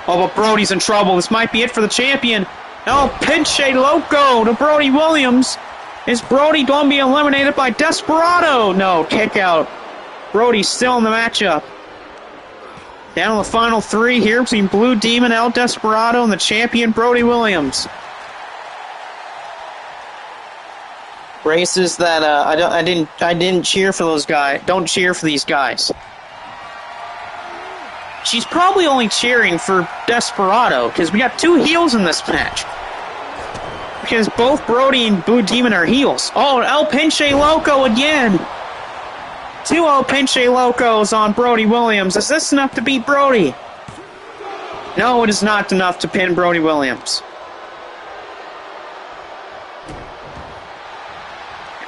Oh, but Brody's in trouble. This might be it for the champion. El Pinche Loco to Brody Williams. Is Brody going to be eliminated by Desperado? No, kick out. Brody's still in the matchup. Down to the final 3 here between Blue Demon, El Desperado, and the champion, Brody Williams. Races that I didn't cheer for those guys. Don't cheer for these guys. She's probably only cheering for Desperado because we got 2 heels in this match. Because both Brody and Blue Demon are heels. Oh, El Pinche Loco again. 2 El Pinche Locos on Brody Williams. Is this enough to beat Brody? No, it is not enough to pin Brody Williams.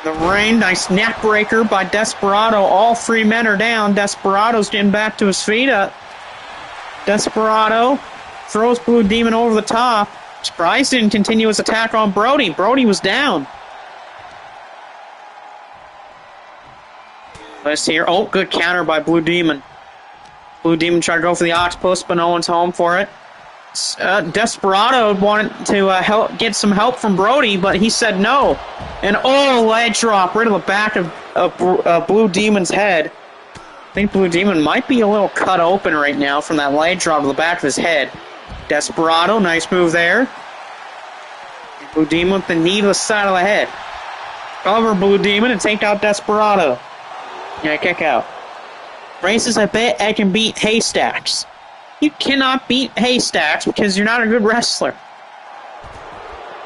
The ring, nice neck breaker by Desperado. All 3 men are down. Desperado's getting back to his feet. Desperado throws Blue Demon over the top. Surprise didn't continue his attack on Brody. Brody was down. Let's see here. Oh, good counter by Blue Demon. Blue Demon tried to go for the octopus, but no one's home for it. Desperado wanted to get some help from Brody, but he said no. And leg drop right to the back of Blue Demon's head. I think Blue Demon might be a little cut open right now from that leg drop to the back of his head. Desperado, nice move there. Blue Demon with the knee to the side of the head. Cover Blue Demon and take out Desperado. Yeah, kick out. Races, I bet I can beat Haystacks. You cannot beat Haystacks because you're not a good wrestler.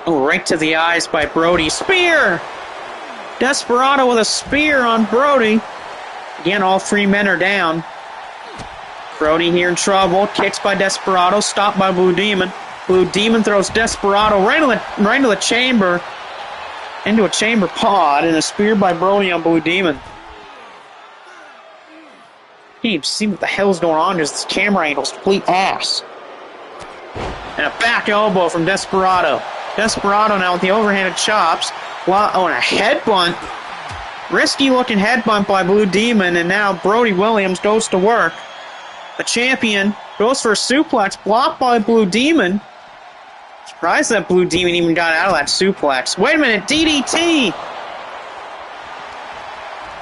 Oh, right to the eyes by Brody. Spear! Desperado with a spear on Brody. Again, all 3 men are down. Brody here in trouble. Kicks by Desperado. Stopped by Blue Demon. Blue Demon throws Desperado right into the chamber. Into a chamber pod. And a spear by Brody on Blue Demon. Can't even see what the hell's going on because this camera angle's complete ass. And a back elbow from Desperado. Desperado now with the overhanded chops. Oh, and a headbutt. Risky looking headbutt by Blue Demon, and now Brody Williams goes to work. The champion goes for a suplex, blocked by Blue Demon. Surprised that Blue Demon even got out of that suplex. Wait a minute, DDT!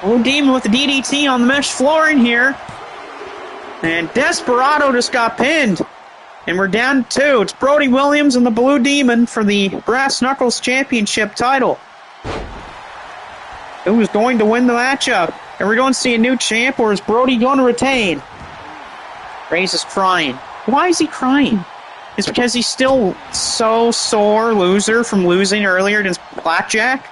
Blue Demon with the DDT on the mesh floor in here. And Desperado just got pinned. And we're down to 2. It's Brody Williams and the Blue Demon for the Brass Knuckles Championship title. Who's going to win the matchup? Are we going to see a new champ, or is Brody going to retain? Reyes is crying. Why is he crying? It's because he's still so sore loser from losing earlier against Blackjack.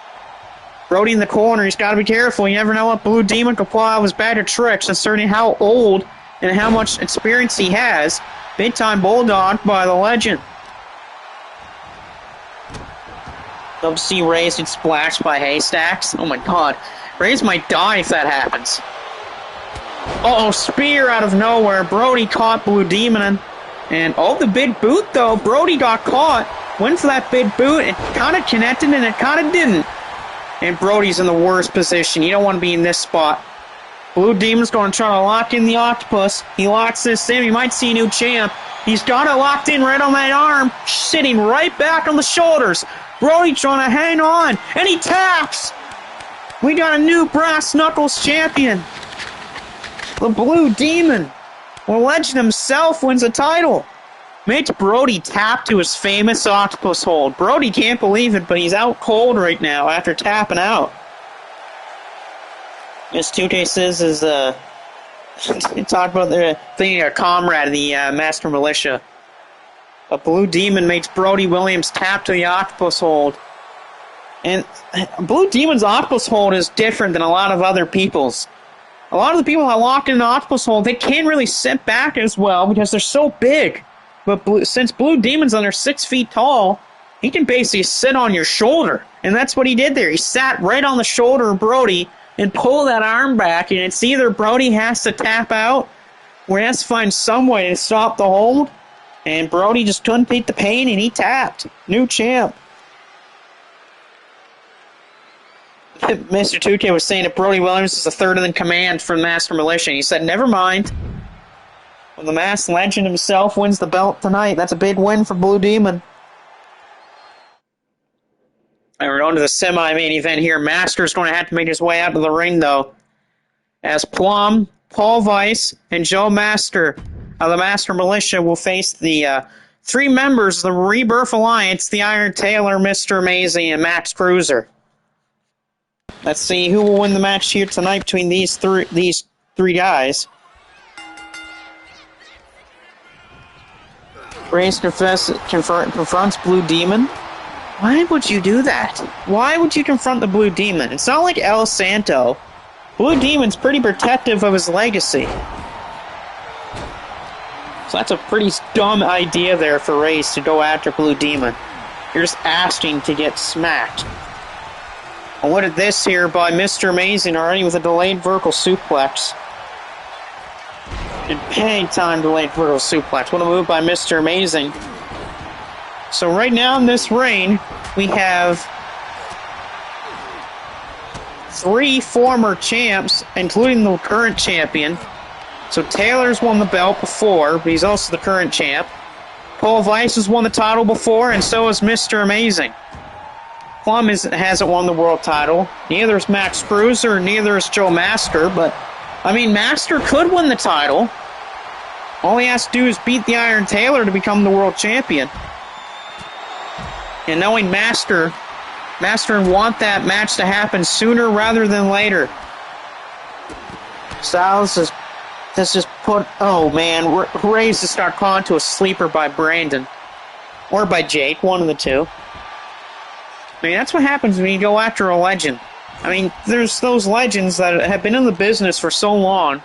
Brody in the corner, he's got to be careful. You never know what Blue Demon could pull out of his bag of tricks, concerning how old and how much experience he has. Big time bulldog by the legend. Love to see Reyes get splashed by haystacks. Oh my god. Reyes might die if that happens. Uh-oh, spear out of nowhere. Brody caught Blue Demon. And the big boot though. Brody got caught. Went for that big boot. It kind of connected and it kind of didn't. And Brody's in the worst position. You don't want to be in this spot. Blue Demon's going to try to lock in the octopus. He locks this in. He might see a new champ. He's got it locked in right on that arm. Sitting right back on the shoulders. Brody trying to hang on. And he taps. We got a new Brass Knuckles champion. The Blue Demon. The legend himself wins the title. Makes Brody tap to his famous octopus hold. Brody can't believe it, but he's out cold right now after tapping out. As 2K says is talk about the thing, a comrade of the Master Militia. A Blue Demon makes Brody Williams tap to the octopus hold. And Blue Demon's octopus hold is different than a lot of other people's. A lot of the people that lock in the octopus hold, they can't really sit back as well because they're so big. But since Blue Demon's under 6 feet tall, he can basically sit on your shoulder. And that's what he did there. He sat right on the shoulder of Brody and pulled that arm back. And it's either Brody has to tap out or he has to find some way to stop the hold. And Brody just couldn't beat the pain and he tapped. New champ. Mr. 2K was saying that Brody Williams is a third in command from Master Militia. He said, never mind. When the masked legend himself wins the belt tonight, that's a big win for Blue Demon. And we're on to the semi-main event here. Master's going to have to make his way out to the ring, though. As Plum, Paul Weiss, and Joe Master of the Master Militia will face the 3 members of the Rebirth Alliance, the Iron Tailor, Mr. Amazing, and Max Cruiser. Let's see who will win the match here tonight between these three guys. Reyes confronts Blue Demon. Why would you do that? Why would you confront the Blue Demon? It's not like El Santo. Blue Demon's pretty protective of his legacy. So that's a pretty dumb idea there for Reyes to go after Blue Demon. You're just asking to get smacked. And what at this here by Mr. Amazing already with a delayed vertical suplex. And big time delayed vertical suplex. What a move by Mr. Amazing. So right now in this reign, we have 3 former champs, including the current champion. So Taylor's won the belt before, but he's also the current champ. Paul Weiss has won the title before, and so has Mr. Amazing. Plum hasn't won the world title. Neither is Max Cruiser, neither is Joe Master, but, I mean, Master could win the title. All he has to do is beat the Iron Tailor to become the world champion. And knowing Master would want that match to happen sooner rather than later. Styles has just put, oh man, Reyes to start calling to a sleeper by Brandon. Or by Jake, one of the two. I mean, that's what happens when you go after a legend. I mean, there's those legends that have been in the business for so long.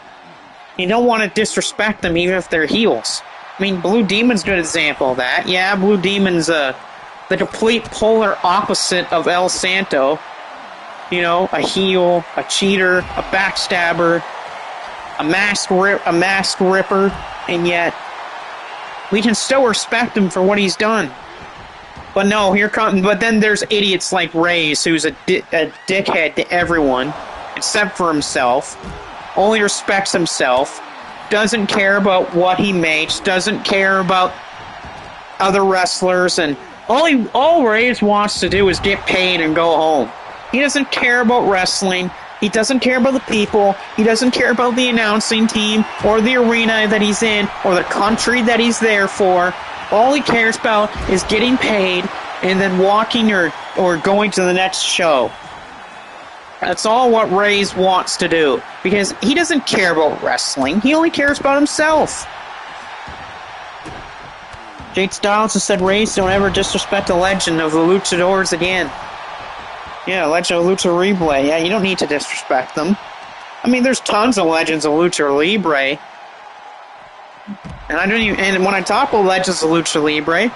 You don't want to disrespect them even if they're heels. I mean, Blue Demon's a good example of that. Yeah, Blue Demon's the complete polar opposite of El Santo. You know, a heel, a cheater, a backstabber, a masked ripper, and yet we can still respect him for what he's done. But no, but then there's idiots like Reyes, who's a dickhead to everyone, except for himself, only respects himself, doesn't care about what he makes, doesn't care about other wrestlers, and all Reyes wants to do is get paid and go home. He doesn't care about wrestling. He doesn't care about the people. He doesn't care about the announcing team or the arena that he's in or the country that he's there for. All he cares about is getting paid and then walking or going to the next show. That's all what Reyes wants to do because he doesn't care about wrestling. He only cares about himself. Jake Styles has said, Reyes, don't ever disrespect the legend of the Luchadors again. Yeah, Legend of Lucha Libre. Yeah, you don't need to disrespect them. I mean, there's tons of legends of Lucha Libre. And when I talk about Legends of Lucha Libre,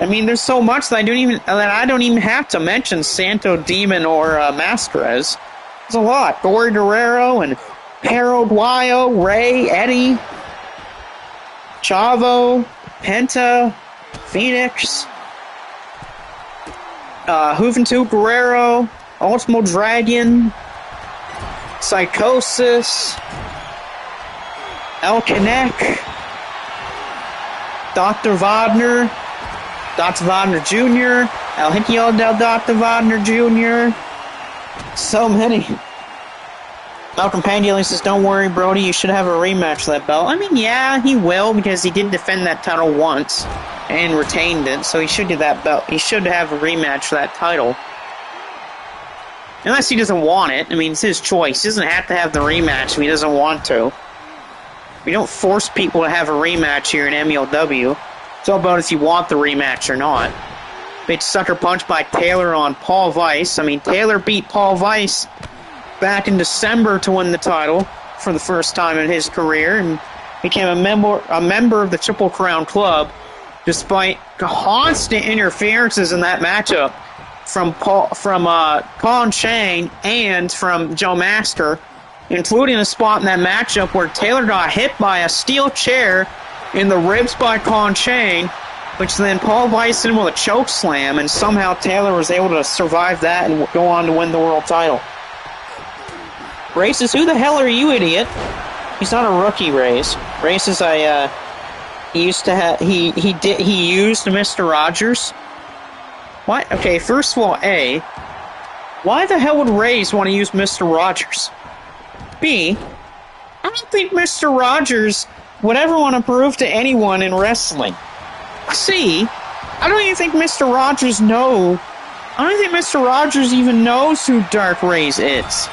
I mean, there's so much that I don't even have to mention Santo Demon or Mascares. There's a lot. Gory Guerrero and Harold Guayo, Ray, Eddie, Chavo, Penta, Phoenix, Juventud Guerrero, Ultimo Dragon, Psychosis, El Canek, Dr. Wagner Jr., El Hickio del Dr. Wagner Jr., so many. Malcolm Pandielli says, don't worry, Brody, you should have a rematch for that belt. I mean, yeah, he will, because he did defend that title once and retained it, so he should get that belt. He should have a rematch for that title. Unless he doesn't want it. I mean, it's his choice. He doesn't have to have the rematch if he doesn't want to. We don't force people to have a rematch here in MLW. It's all about if you want the rematch or not. Big sucker punch by Taylor on Paul Weiss. I mean, Taylor beat Paul Weiss back in December to win the title for the first time in his career and became a member of the Triple Crown Club despite constant interferences in that matchup from Colin Shane and from Joe Master, including a spot in that matchup where Taylor got hit by a steel chair in the ribs by Colin Shane, which then Paul Weiss hit him with a choke slam, and somehow Taylor was able to survive that and go on to win the world title. Ray says, who the hell are you, idiot? He's not a rookie, Rays. Ray says, he used Mr. Rogers. What? Okay, first of all, A, why the hell would Rays want to use Mr. Rogers? B, I don't think Mr. Rogers would ever want to prove to anyone in wrestling. C, I don't even think Mr. Rogers even knows who Dark Rays is.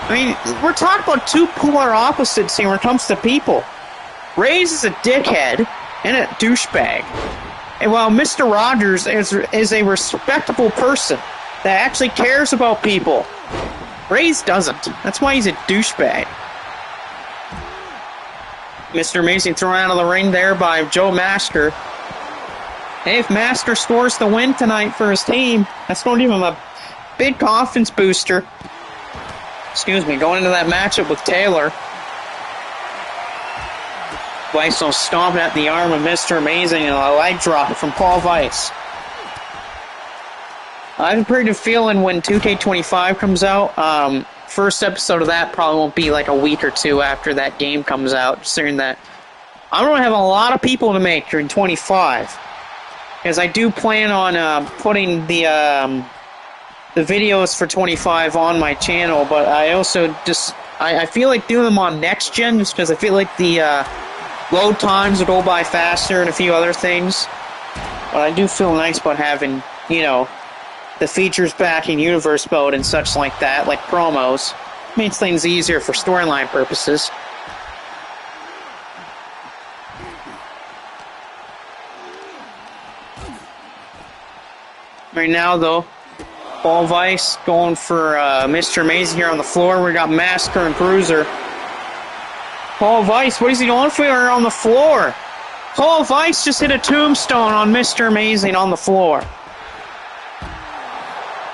I mean, we're talking about two polar opposites here when it comes to people. Rays is a dickhead and a douchebag. And while Mr. Rogers is a respectable person that actually cares about people, Rays doesn't. That's why he's a douchebag. Mr. Amazing thrown out of the ring there by Joe Master. Hey, if Master scores the win tonight for his team, that's going to give him a big confidence booster. Excuse me, going into that matchup with Taylor. Weiss will stomp at the arm of Mr. Amazing and a leg drop from Paul Weiss. I have a pretty good feeling when 2K25 comes out, first episode of that probably won't be like a week or two after that game comes out, considering that I'm going to have a lot of people to make during 25. Because I do plan on putting the videos for 25 on my channel, but I also I feel like doing them on next gen just because I feel like the load times will go by faster and a few other things. But I do feel nice about having, the features back in universe mode and such like that, like promos. Makes things easier for storyline purposes. Right now, though, Paul Weiss going for Mr. Amazing here on the floor. We got Masker and Bruiser. Paul Weiss, what is he going for on the floor? Paul Weiss just hit a tombstone on Mr. Amazing on the floor.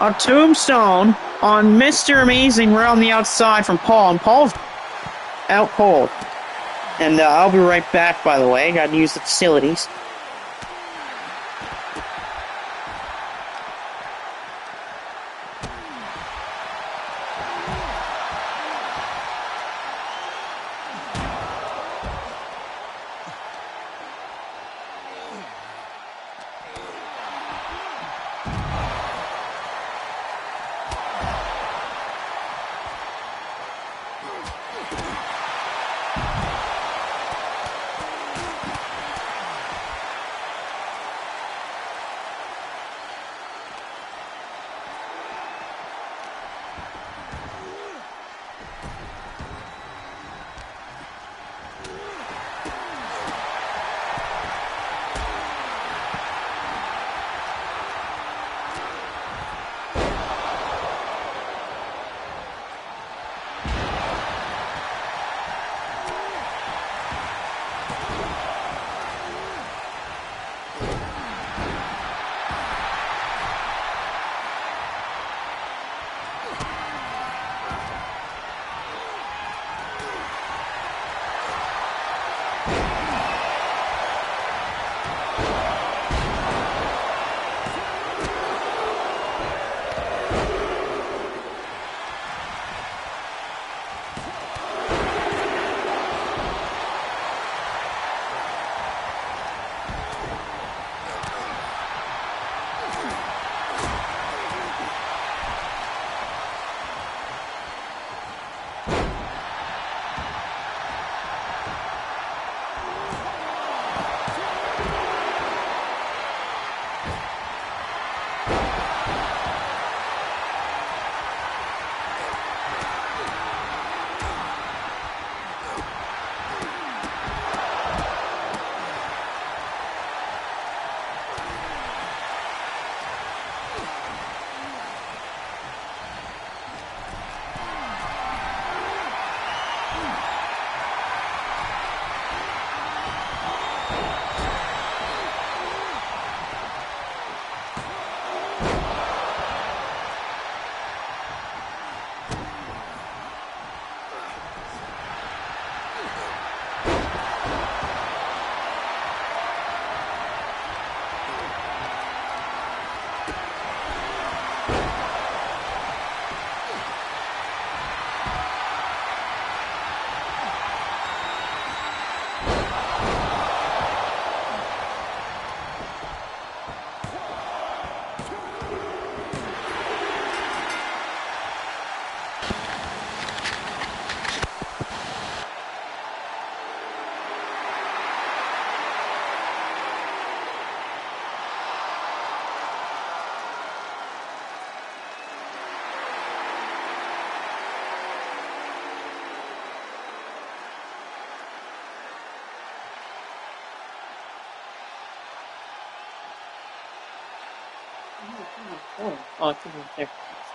A tombstone on Mr. Amazing right on the outside from Paul, and Paul's out cold. And I'll be right back, by the way. Gotta use the facilities.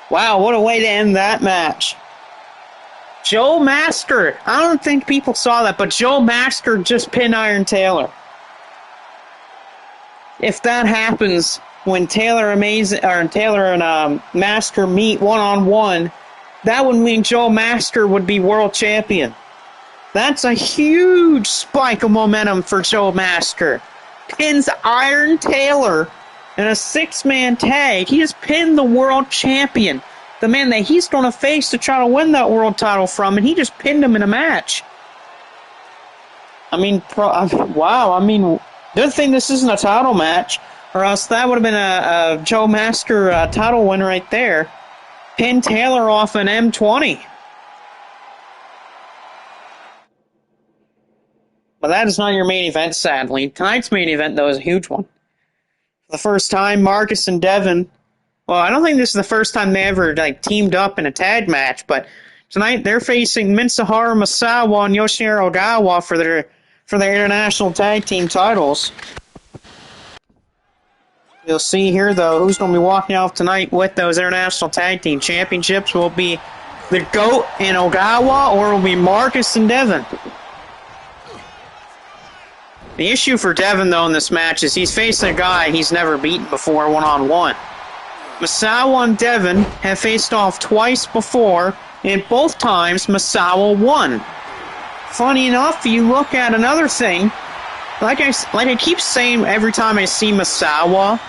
Wow, what a way to end that match. Joe Masker. I don't think people saw that, but Joe Masker just pinned Iron Taylor. If that happens when Taylor and Masker meet one-on-one, that would mean Joe Masker would be world champion. That's a huge spike of momentum for Joe Masker. Pins Iron Taylor in a 6-man tag. He just pinned the world champion, the man that he's going to face to try to win that world title from, and he just pinned him in a match. I mean, wow. I mean, good thing this isn't a title match, or else that would have been a Joe Masker title win right there. Pin Taylor off an M20. But that is not your main event, sadly. Tonight's main event, though, is a huge one. For the first time, Marcus and Devin. Well, I don't think this is the first time they ever teamed up in a tag match, but tonight they're facing Mitsuharu Misawa and Yoshinari Ogawa for their international tag team titles. You'll see here, though, who's going to be walking off tonight with those international tag team championships. Will it be the GOAT and Ogawa, or will it be Marcus and Devin? The issue for Devin, though, in this match is he's facing a guy he's never beaten before one-on-one. Misawa and Devin have faced off twice before, and both times Misawa won. Funny enough, you look at another thing, like I keep saying every time I see Misawa,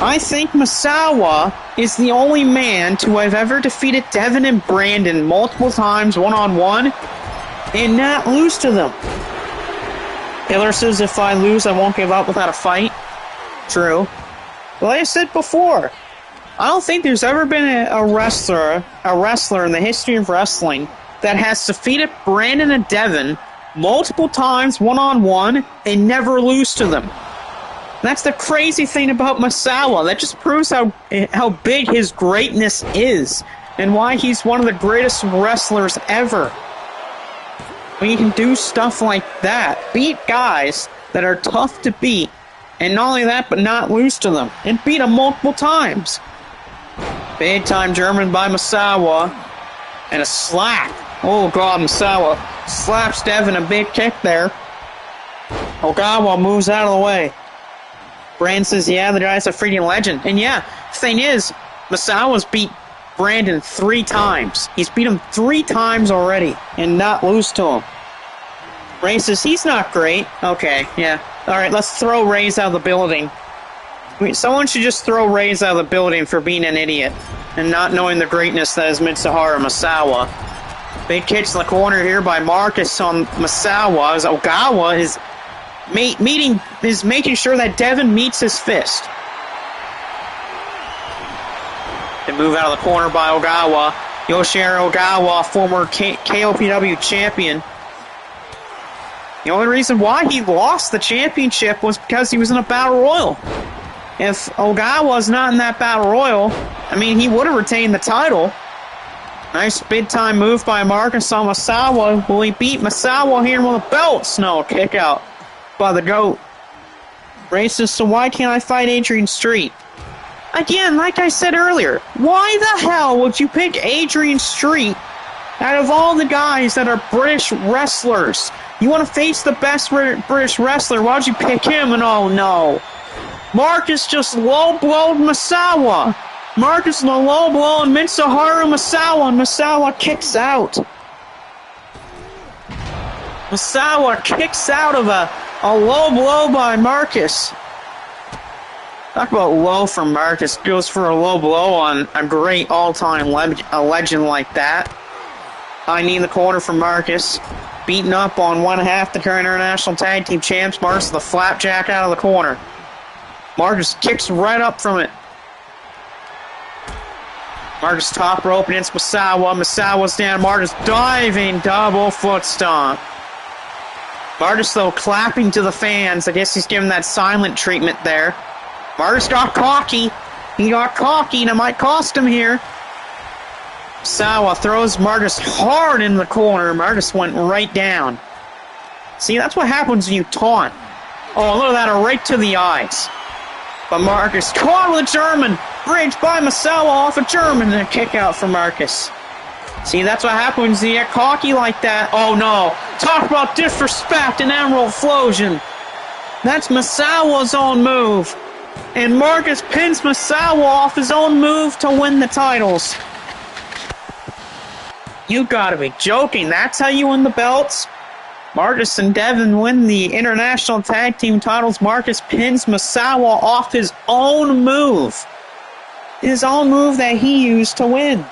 I think Misawa is the only man to have ever defeated Devin and Brandon multiple times one-on-one and not lose to them. Taylor says, if I lose, I won't give up without a fight. True. But like I said before, I don't think there's ever been a wrestler in the history of wrestling that has defeated Brandon and Devin multiple times one-on-one and never lose to them. That's the crazy thing about Misawa. That just proves how big his greatness is and why he's one of the greatest wrestlers ever. When you can do stuff like that, beat guys that are tough to beat, and not only that, but not lose to them, and beat them multiple times. Big time German by Misawa, and a slap. Oh God, Misawa slaps Devin, a big kick there. Ogawa moves out of the way. Brand says, yeah, the guy's a freaking legend. And yeah, the thing is, Misawa's beat Brandon 3 times. He's beat him 3 times already and not lose to him. Ray says, he's not great. Okay, yeah. Alright, let's throw Ray's out of the building. Someone should just throw Ray's out of the building for being an idiot and not knowing the greatness that is Mitsuharu Misawa. Big kick to the corner here by Marcus on Misawa as Ogawa is making sure that Devin meets his fist. They move out of the corner by Ogawa. Yoshinari Ogawa, former KOPW champion. The only reason why he lost the championship was because he was in a battle royal. If Ogawa was not in that battle royal, I mean, he would have retained the title. Nice big-time move by Marcus on Misawa. Will he beat Misawa here with a belt? No, kick out by the GOAT. Racist, so why can't I fight Adrian Street? Again, like I said earlier, why the hell would you pick Adrian Street out of all the guys that are British wrestlers? You want to face the best British wrestler, why would you pick him? And oh no. Marcus just low-blowed Misawa. Marcus the low blow and Mitsuharu Misawa, and Misawa kicks out. Misawa kicks out of a low blow by Marcus. Talk about low from Marcus. Goes for a low blow on a great all-time legend like that. High knee in the corner for Marcus. Beaten up on one half the current international tag team champs. Marcus the flapjack out of the corner. Marcus kicks right up from it. Marcus top rope against Misawa. Misawa's down. Marcus diving double foot stomp. Marcus, though, clapping to the fans. I guess he's giving that silent treatment there. Marcus got cocky. He got cocky, and it might cost him here. Misawa throws Marcus hard in the corner. Marcus went right down. See, that's what happens when you taunt. Oh, look at that, right to the eyes. But Marcus caught with a German. Bridge by Misawa off a German. And a kick out for Marcus. See, that's what happens when you get cocky like that. Oh no. Talk about disrespect and Emerald Explosion. That's Misawa's own move. And Marcus pins Misawa off his own move to win the titles. You gotta be joking. That's how you win the belts? Marcus and Devin win the International Tag Team titles. Marcus pins Misawa off his own move. His own move that he used to win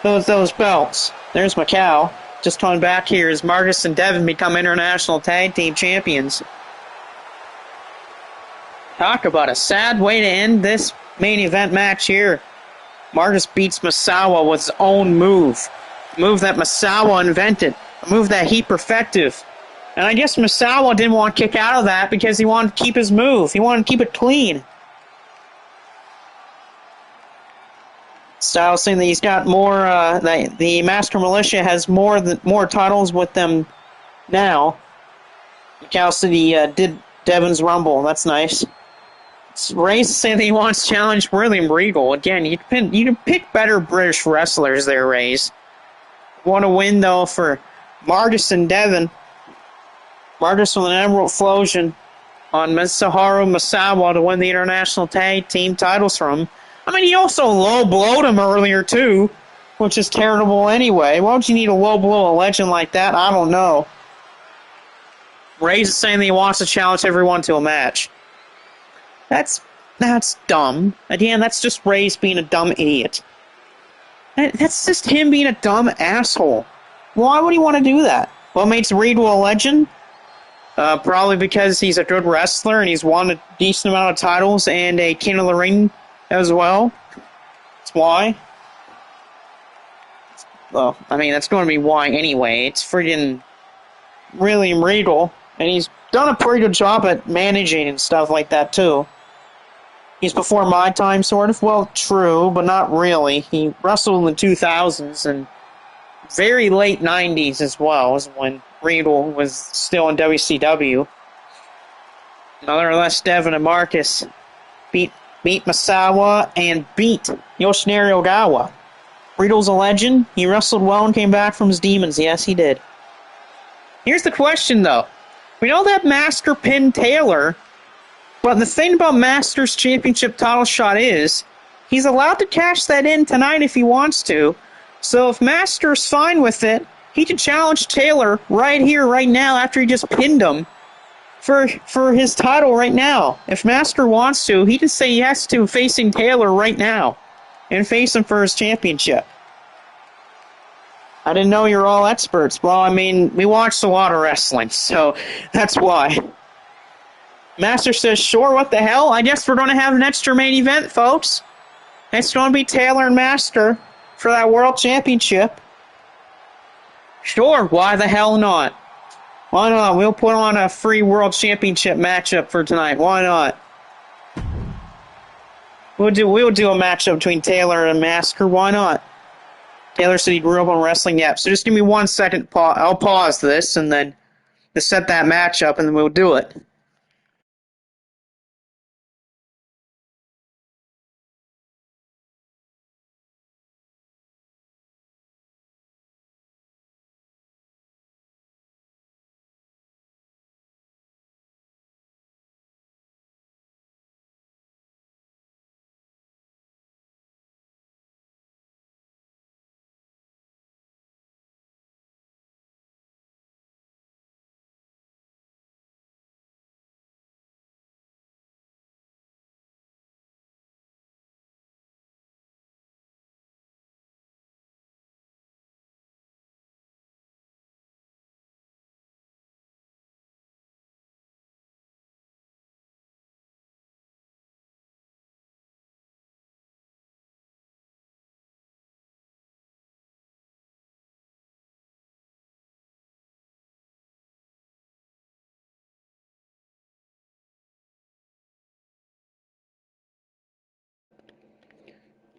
those belts. There's Macau. Just coming back here as Marcus and Devin become International Tag Team champions. Talk about a sad way to end this main event match here. Marcus beats Misawa with his own move. A move that Misawa invented. A move that he perfected. And I guess Misawa didn't want to kick out of that because he wanted to keep his move. He wanted to keep it clean. Styles saying that he's got more, the Master Militia has more titles with them now. Macau City did Devin's Rumble. That's nice. Ray saying that he wants to challenge William Regal. Again, you can pick better British wrestlers there, Rays. Want to win, though, for Marcus and Devin. Marcus with an Emerald Explosion on Mitsuharu Misawa to win the International Tag Team titles from him. I mean, he also low-blowed him earlier, too, which is terrible anyway. Why would you need to low-blow a legend like that? I don't know. Ray's saying that he wants to challenge everyone to a match. That's dumb. Again, that's just Ray's being a dumb idiot. That's just him being a dumb asshole. Why would he want to do that? What makes Regal a legend? Probably because he's a good wrestler and he's won a decent amount of titles and a King of the Ring as well. That's why. Well, I mean, that's going to be why anyway. It's friggin' William Regal, and he's done a pretty good job at managing and stuff like that, too. He's before my time, sort of. Well, true, but not really. He wrestled in the 2000s and very late 90s as well, is when Regal was still in WCW. Nonetheless, Devin and Marcus beat Misawa and beat Yoshinari Ogawa. Regal's a legend. He wrestled well and came back from his demons. Yes, he did. Here's the question, though. We know that Master pinned Taylor, but the thing about Master's championship title shot is he's allowed to cash that in tonight if he wants to. So if Master's fine with it, he can challenge Taylor right here, right now, after he just pinned him for his title right now. If Master wants to, he can say yes to facing Taylor right now and face him for his championship. I didn't know you're all experts. Well, I mean, we watched a lot of wrestling, so that's why. Master says, sure, what the hell? I guess we're going to have an extra main event, folks. It's going to be Taylor and Master for that World Championship. Sure, why the hell not? Why not? We'll put on a free World Championship matchup for tonight. Why not? We'll do a matchup between Taylor and Master. Why not? Taylor said he grew up on wrestling. Yeah, so just give me 1 second. I'll pause this and then to set that matchup, and then we'll do it.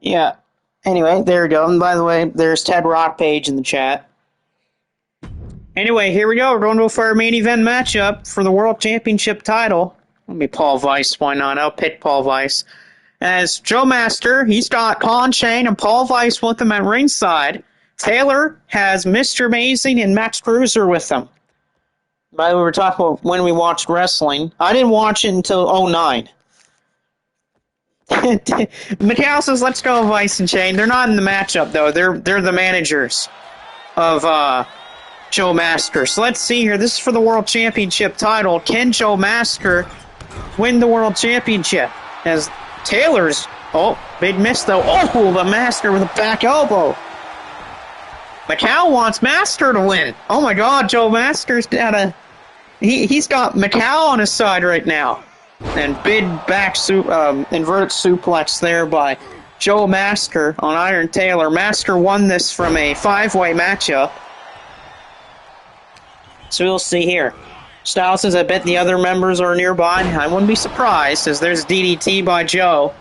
Yeah. Anyway, there we go. And by the way, there's Ted Rock Page in the chat. Anyway, here we go. We're going to go for our main event matchup for the World Championship title. Let me Paul Weiss, why not? I'll pick Paul Weiss. As Joe Master, he's got Con Chain and Paul Weiss with him at ringside. Taylor has Mr. Amazing and Max Cruiser with him. By the way, we were talking about when we watched wrestling. I didn't watch it until '09. Macau says, let's go Weiss and Chain. They're not in the matchup, though. They're the managers of Joe Master. So let's see here. This is for the World Championship title. Can Joe Master win the World Championship? As Taylor's... Oh, big miss, though. Oh, the Master with a back elbow. Macau wants Master to win. Oh, my God. Joe Master's got a... He's got Macau on his side right now. And big back inverted suplex there by Joe Master on Iron Taylor. Master won this from a 5-way matchup. So we'll see here. Styles says, I bet the other members are nearby. I wouldn't be surprised, as there's DDT by Joe.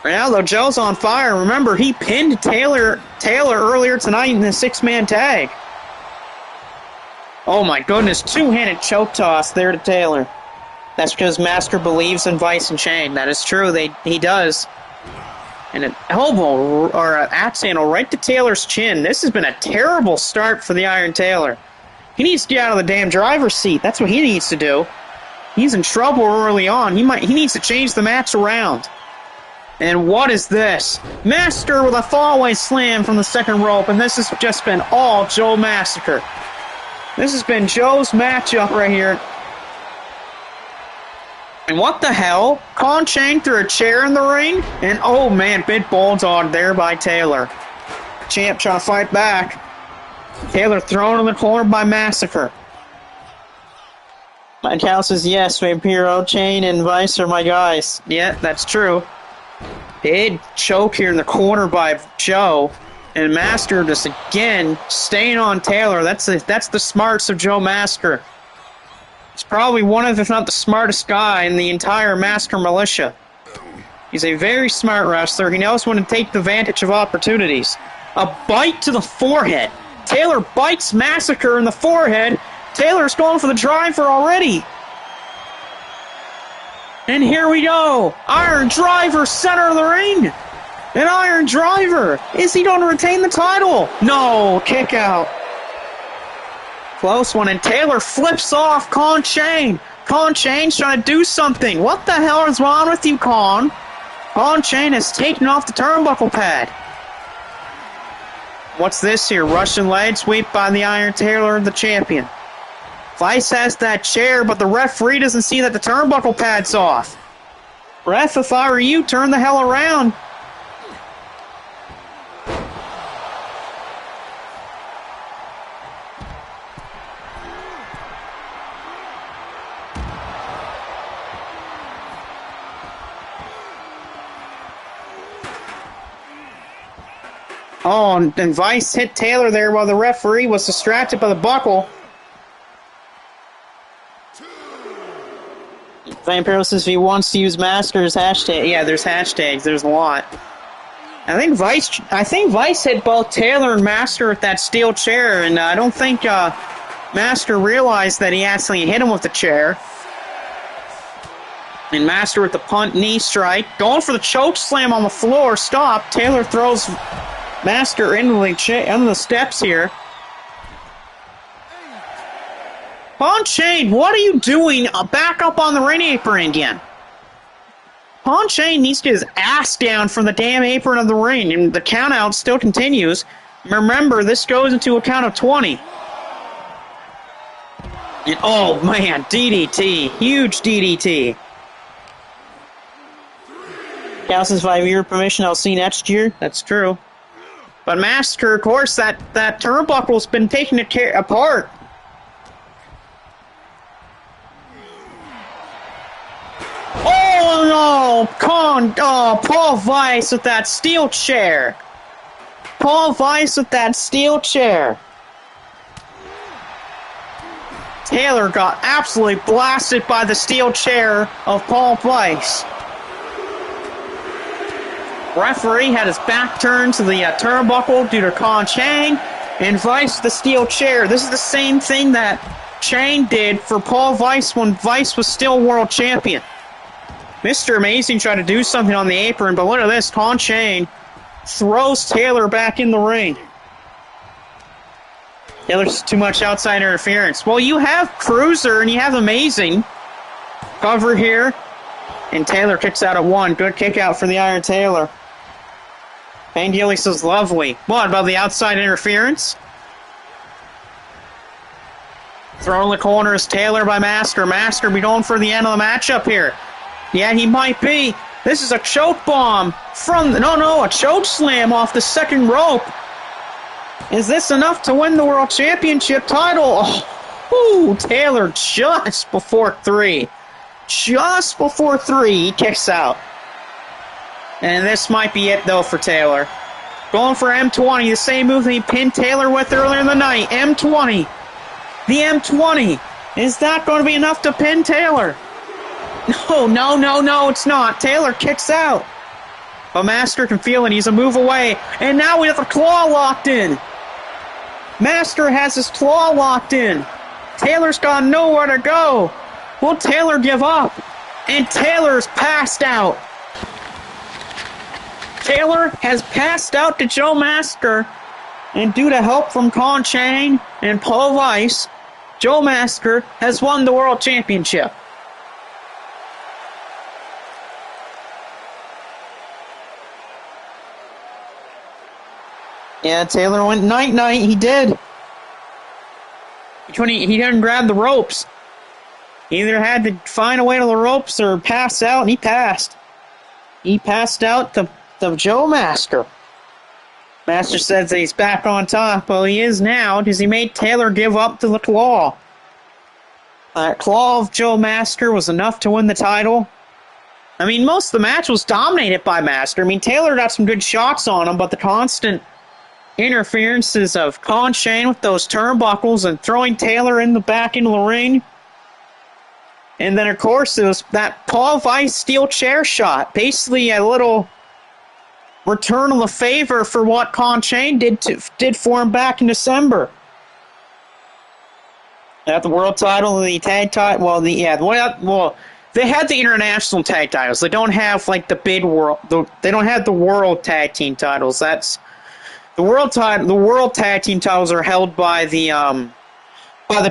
Right now, though, Joe's on fire. Remember, he pinned Taylor earlier tonight in the 6-man tag. Oh, my goodness. 2-handed choke toss there to Taylor. That's because Master believes in Weiss and Chain. That is true. He does. And an elbow, or an axe handle right to Taylor's chin. This has been a terrible start for the Iron Taylor. He needs to get out of the damn driver's seat. That's what he needs to do. He's in trouble early on. He needs to change the match around. And what is this? Master with a fallaway slam from the second rope, and this has just been all Joe Massacre. This has been Joe's matchup right here. And what the hell? Con Chain threw a chair in the ring, and oh man, big bulldog there by Taylor. Champ trying to fight back. Taylor thrown in the corner by Massacre. My account says, yes, Vampiro, Chain, and Weiss are my guys. Yeah, that's true. Big choke here in the corner by Joe. And Master just again staying on Taylor. That's the smarts of Joe Master. He's probably one of, if not the smartest guy in the entire Master militia. He's a very smart wrestler. He knows when to take the advantage of opportunities. A bite to the forehead. Taylor bites Massacre in the forehead. Taylor's going for the driver already. And here we go. Iron Driver, center of the ring. An Iron Driver. Is he going to retain the title? No, kick out. Close one, and Taylor flips off Con Chain. Con Chain's trying to do something. What the hell is wrong with you, Con? Con Chain has taken off the turnbuckle pad. What's this here? Russian leg sweep by the Iron Taylor, the champion. Weiss has that chair, but the referee doesn't see that the turnbuckle pad's off. Ref, if I were you, turn the hell around. Oh, and Weiss hit Taylor there while the referee was distracted by the buckle. Vampiro says if he wants to use Master's hashtag. Yeah, there's hashtags. There's a lot. I think Weiss hit both Taylor and Master with that steel chair, and I don't think Master realized that he actually hit him with the chair. And Master with the punt knee strike. Going for the choke slam on the floor. Stop. Taylor throws Master into the steps here. Con Chain, what are you doing? Back up on the ring apron again. Con Chain needs to get his ass down from the damn apron of the ring, and the countout still continues. Remember, this goes into a count of 20. And, oh man, DDT. Huge DDT. Calcin's 5-year permission, I'll see next year. That's true. But Master, of course, that turnbuckle's been taken apart. Oh no! Paul Weiss with that steel chair. Paul Weiss with that steel chair. Taylor got absolutely blasted by the steel chair of Paul Weiss. Referee had his back turned to the turnbuckle due to Con Chain, and Weiss the steel chair. This is the same thing that Chain did for Paul Weiss when Weiss was still world champion. Mr. Amazing tried to do something on the apron, but look at this. Con Chain throws Taylor back in the ring. Taylor's too much outside interference. Well, you have Cruiser and you have Amazing. Cover here. And Taylor kicks out at 1. Good kick out for the Iron Taylor. Bang Gilly says lovely. What about the outside interference? Throw in the corner is Taylor by Master. Master be going for the end of the matchup here. Yeah, he might be. This is a choke bomb from... No, a choke slam off the second rope. Is this enough to win the World Championship title? Oh, Taylor just before 3. Just before 3, he kicks out. And this might be it, though, for Taylor. Going for M20, the same move that he pinned Taylor with earlier in the night. M20. The M20. Is that going to be enough to pin Taylor? No, it's not. Taylor kicks out. But Master can feel it. He's a move away. And now we have the claw locked in. Master has his claw locked in. Taylor's got nowhere to go. Will Taylor give up? And Taylor's passed out. Taylor has passed out to Joe Master. And due to help from Con Chain and Paul Weiss, Joe Master has won the World Championship. Yeah, Taylor went night-night. He did. He didn't grab the ropes. He either had to find a way to the ropes or pass out, and he passed. He passed out to Joe Master. Master says that he's back on top. Well, he is now, because he made Taylor give up to the claw. That claw of Joe Master was enough to win the title. I mean, most of the match was dominated by Master. I mean, Taylor got some good shots on him, but the constant interferences of Con Chain with those turnbuckles and throwing Taylor in the back into the ring. And then, of course, it was that Paul Weiss steel chair shot. Basically, a little return of the favor for what Con Chain did for him back in December. At the world title and the tag title, they had the international tag titles. They don't have like the big world. They don't have the world tag team titles. That's the world title. The world tag team titles are held by the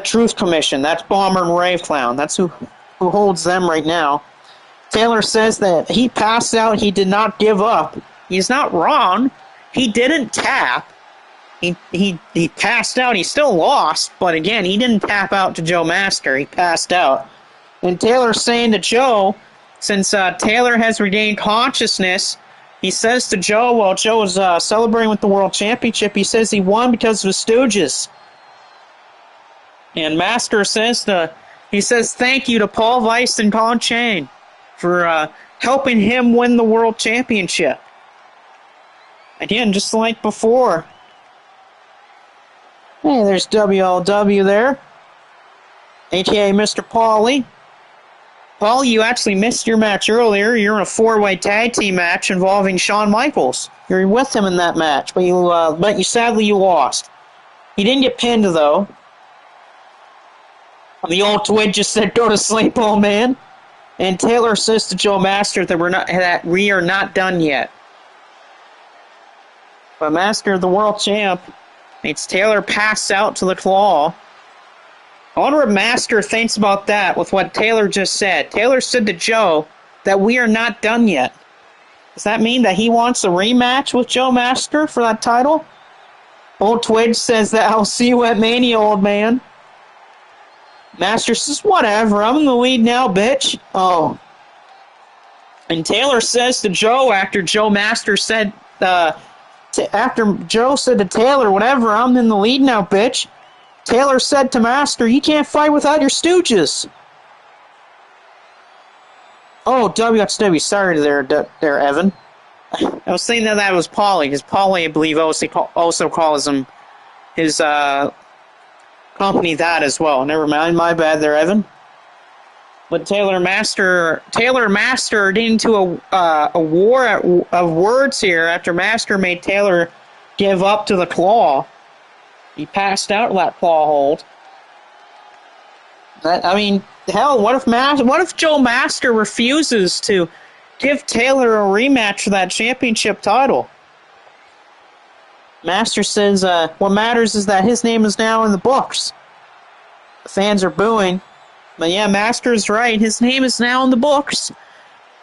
Truth Commission. That's Bomber and Rave Clown. That's who holds them right now. Taylor says that he passed out. He did not give up. He's not wrong. He didn't tap. He passed out. He still lost, but again, he didn't tap out to Joe Master. He passed out. And Taylor's saying to Joe, since Taylor has regained consciousness, he says to Joe, while Joe was celebrating with the World Championship, he says he won because of his Stooges. And Master says thank you to Paul Weiss and Con Chain for helping him win the World Championship. Again, just like before. Hey, there's WLW there. A.K.A. Mr. Paulie. Paul, you actually missed your match earlier. You're in a 4-way tag team match involving Shawn Michaels. You're with him in that match, but you sadly lost. He didn't get pinned, though. The old twin just said, "Go to sleep, old man." And Taylor says to Joe Master that we are not done yet. But Master, the world champ, makes Taylor pass out to the claw. I wonder what Master thinks about that with what Taylor just said. Taylor said to Joe that we are not done yet. Does that mean that he wants a rematch with Joe Master for that title? Old Twitch says that I'll see you at Mania, old man. Master says, whatever, I'm in the lead now, bitch. Oh. And Taylor says to Joe after Joe Master said, after Joe said to Taylor, whatever, I'm in the lead now, bitch. Taylor said to Master, you can't fight without your Stooges. Oh, WXW, sorry there, Evan. I was saying that was Paulie, because Paulie, I believe, also calls him his company that as well. Never mind, my bad there, Evan. But Taylor Master getting into a war of words here after Master made Taylor give up to the claw. He passed out that claw hold. I mean, hell, what if Joe Master refuses to give Taylor a rematch for that championship title? Master says what matters is that his name is now in the books. The fans are booing. But yeah, Master's right. His name is now in the books.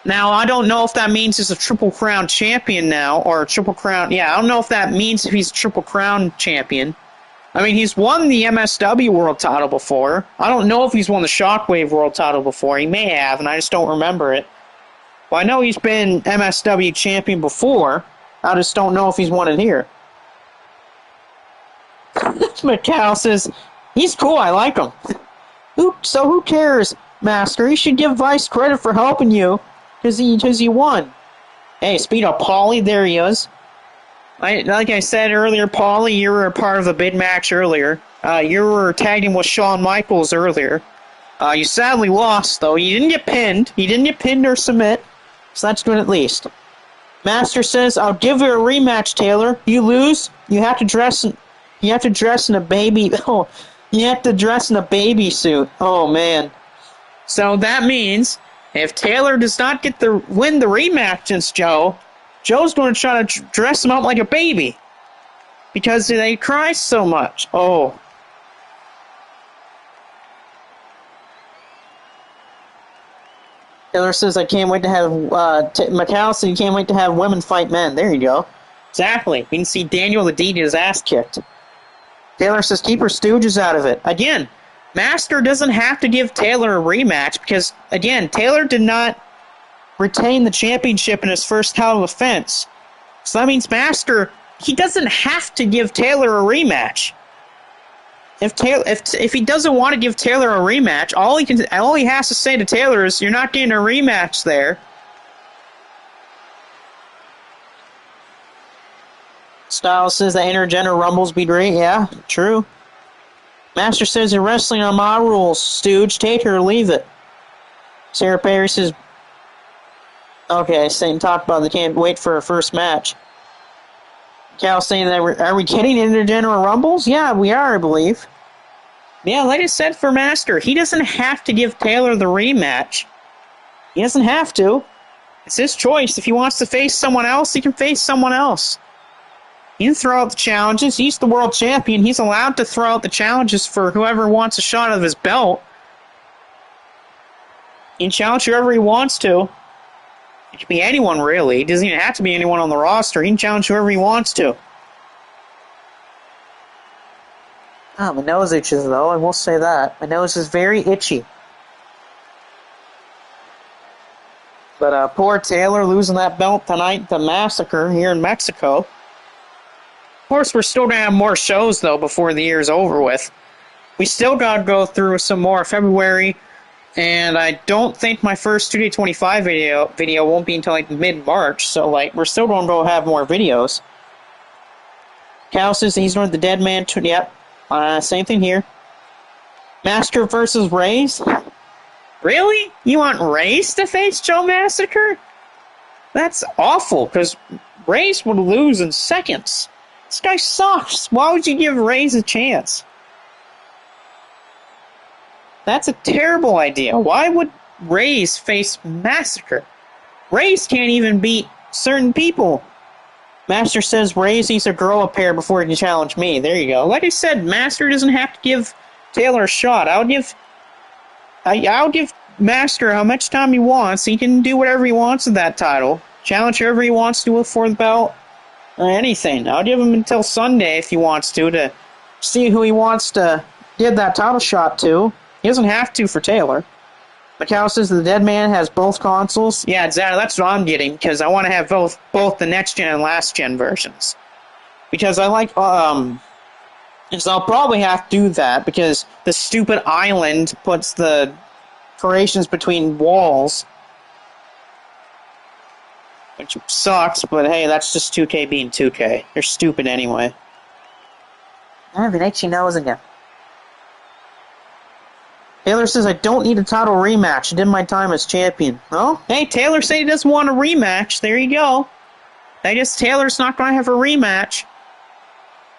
Now, I don't know if that means he's a Triple Crown champion now, or a Triple Crown... Yeah, I don't know if that means if he's a Triple Crown champion. I mean, he's won the MSW World title before. I don't know if he's won the Shockwave World title before. He may have, and I just don't remember it. Well, I know he's been MSW champion before. I just don't know if he's won it here. Macau says, he's cool, I like him. So who cares, Master? He should give Vice credit for helping you, because he won. Hey, speaking of Paulie, there he is. Like I said earlier, Paulie, you were a part of a big match earlier. You were tagging with Shawn Michaels earlier. You sadly lost, though. You didn't get pinned. You didn't get pinned or submit, so that's good at least. Master says, I'll give you a rematch, Taylor. You lose, you have to dress in a baby... Oh, you have to dress in a baby suit. Oh, man. So that means if Taylor does not win the rematch against Joe's going to try to dress him up like a baby. Because they cry so much. Oh. Taylor says, I can't wait to have... Macau said, you can't wait to have women fight men. There you go. Exactly. We can see Daniel Ladidi get his ass kicked. Taylor says, keep her stooges out of it. Again, Master doesn't have to give Taylor a rematch because, again, Taylor did not retain the championship in his first title defense. So that means Master, he doesn't have to give Taylor a rematch. If he doesn't want to give Taylor a rematch, all he has to say to Taylor is, you're not getting a rematch there. Styles says that intergender rumbles be great. Yeah, true. Master says you're wrestling on my rules, Stooge. Take her or leave it. Sarah Perry says, okay, saying talk about they can't wait for her first match. Cal saying that are we getting intergender rumbles? Yeah, we are, I believe. Yeah, like I said for Master, he doesn't have to give Taylor the rematch. He doesn't have to. It's his choice. If he wants to face someone else, he can face someone else. He can throw out the challenges. He's the world champion. He's allowed to throw out the challenges for whoever wants a shot of his belt. He can challenge whoever he wants to. It could be anyone, really. It doesn't even have to be anyone on the roster. He can challenge whoever he wants to. Oh, my nose itches, though. I will say that. My nose is very itchy. But poor Taylor losing that belt tonight, the massacre here in Mexico. Of course, we're still going to have more shows, though, before the year's over with. We still got to go through some more February, and I don't think my first 2K25 video won't be until, like, mid-March, so, like, we're still going to go have more videos. Cal says he's going to the Dead Man. Yep, same thing here. Master versus Rays? Really? You want Rays to face Joe Massacre? That's awful, because Rays would lose in seconds. This guy sucks. Why would you give Rays a chance? That's a terrible idea. Why would Rays face Massacre? Rays can't even beat certain people. Master says Rays needs to grow a pair before he can challenge me. There you go. Like I said, Master doesn't have to give Taylor a shot. I'll give Master how much time he wants. He can do whatever he wants with that title. Challenge whoever he wants to for the belt. Or anything. I'll give him until Sunday if he wants to see who he wants to give that title shot to. He doesn't have to for Taylor. Macau says the Dead Man has both consoles. Yeah, exactly. That's what I'm getting, because I want to have both the next-gen and last-gen versions. Because I like, because I'll probably have to do that, because the stupid island puts the creations between walls. Which sucks, but hey, that's just 2K being 2K. They're stupid anyway. I have an itchy nose again. Taylor says, I don't need a title rematch. I did my time as champion. Oh, hey, Taylor said he doesn't want a rematch. There you go. I guess Taylor's not going to have a rematch.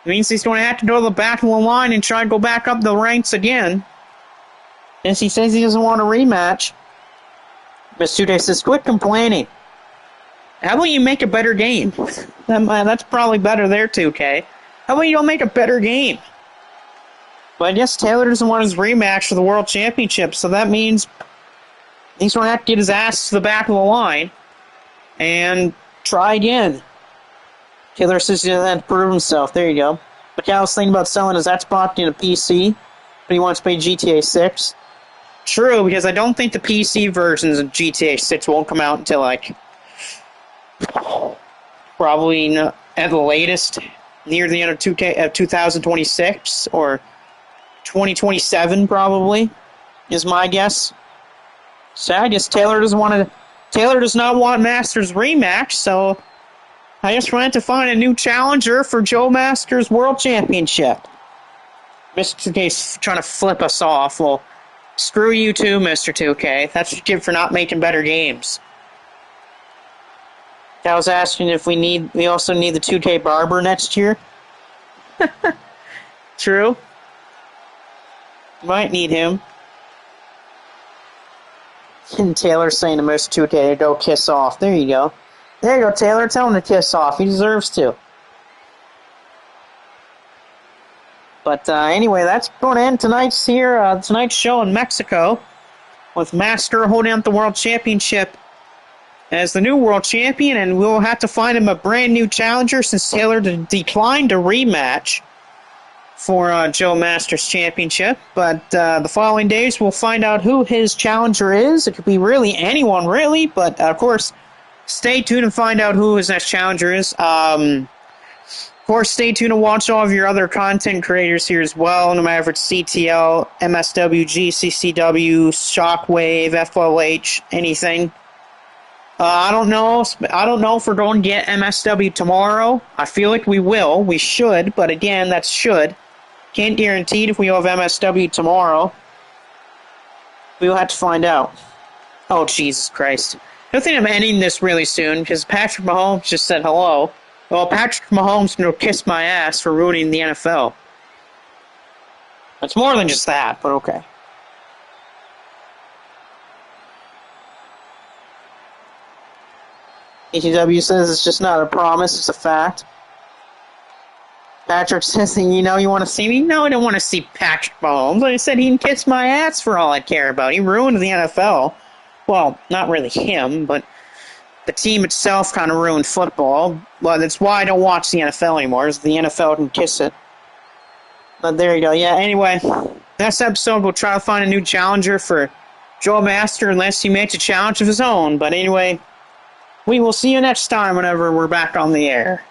It means he's going to have to go to the back of the line and try to go back up the ranks again. Since he says he doesn't want a rematch, Mr. 2K says, quit complaining. How about you make a better game? That's probably better there, 2K. How about you don't make a better game? But I guess Taylor doesn't want his rematch for the World Championship, so that means he's going to have to get his ass to the back of the line and try again. Taylor says he doesn't have to prove himself. There you go. Macau's thinking about selling his Xbox in a PC, but he wants to play GTA 6. True, because I don't think the PC versions of GTA 6 won't come out until, like, probably at the latest near the end of 2026 or 2027 probably is my guess. So I guess Taylor does not want Masters rematch, so I just wanted to find a new challenger for Joe Masters World Championship. Mr. 2K's trying to flip us off. Well, screw you too, Mr. 2K. That's what you get for not making better games. I was asking if we also need the 2K barber next year. True. Might need him. And Taylor's saying to Mr. 2K to go kiss off. There you go. There you go, Taylor. Tell him to kiss off. He deserves to. But anyway, that's going to end tonight's show in Mexico with Master holding up the World Championship as the new world champion, and we'll have to find him a brand new challenger since Taylor declined a rematch for Joe Masters Championship. But the following days, we'll find out who his challenger is. It could be really anyone, really, but of course, stay tuned and find out who his next challenger is. Of course, stay tuned and watch all of your other content creators here as well, no matter if it's CTL, MSWG, CCW, Shockwave, FLH, anything. I don't know if we're going to get MSW tomorrow. I feel like we will. We should, but again, that's should. Can't guarantee it if we have MSW tomorrow. We'll have to find out. Oh, Jesus Christ. I think I'm ending this really soon because Patrick Mahomes just said hello. Well, Patrick Mahomes going to kiss my ass for ruining the NFL. It's more than just that, but okay. ETW says it's just not a promise, it's a fact. Patrick says, you want to see me? No, I don't want to see Patrick Mahomes. I said he can kiss my ass for all I care about. He ruined the NFL. Well, not really him, but the team itself kind of ruined football. Well, that's why I don't watch the NFL anymore, is the NFL can kiss it. But there you go. Yeah, anyway, next episode we'll try to find a new challenger for Joe Master unless he makes a challenge of his own. But anyway, we will see you next time whenever we're back on the air.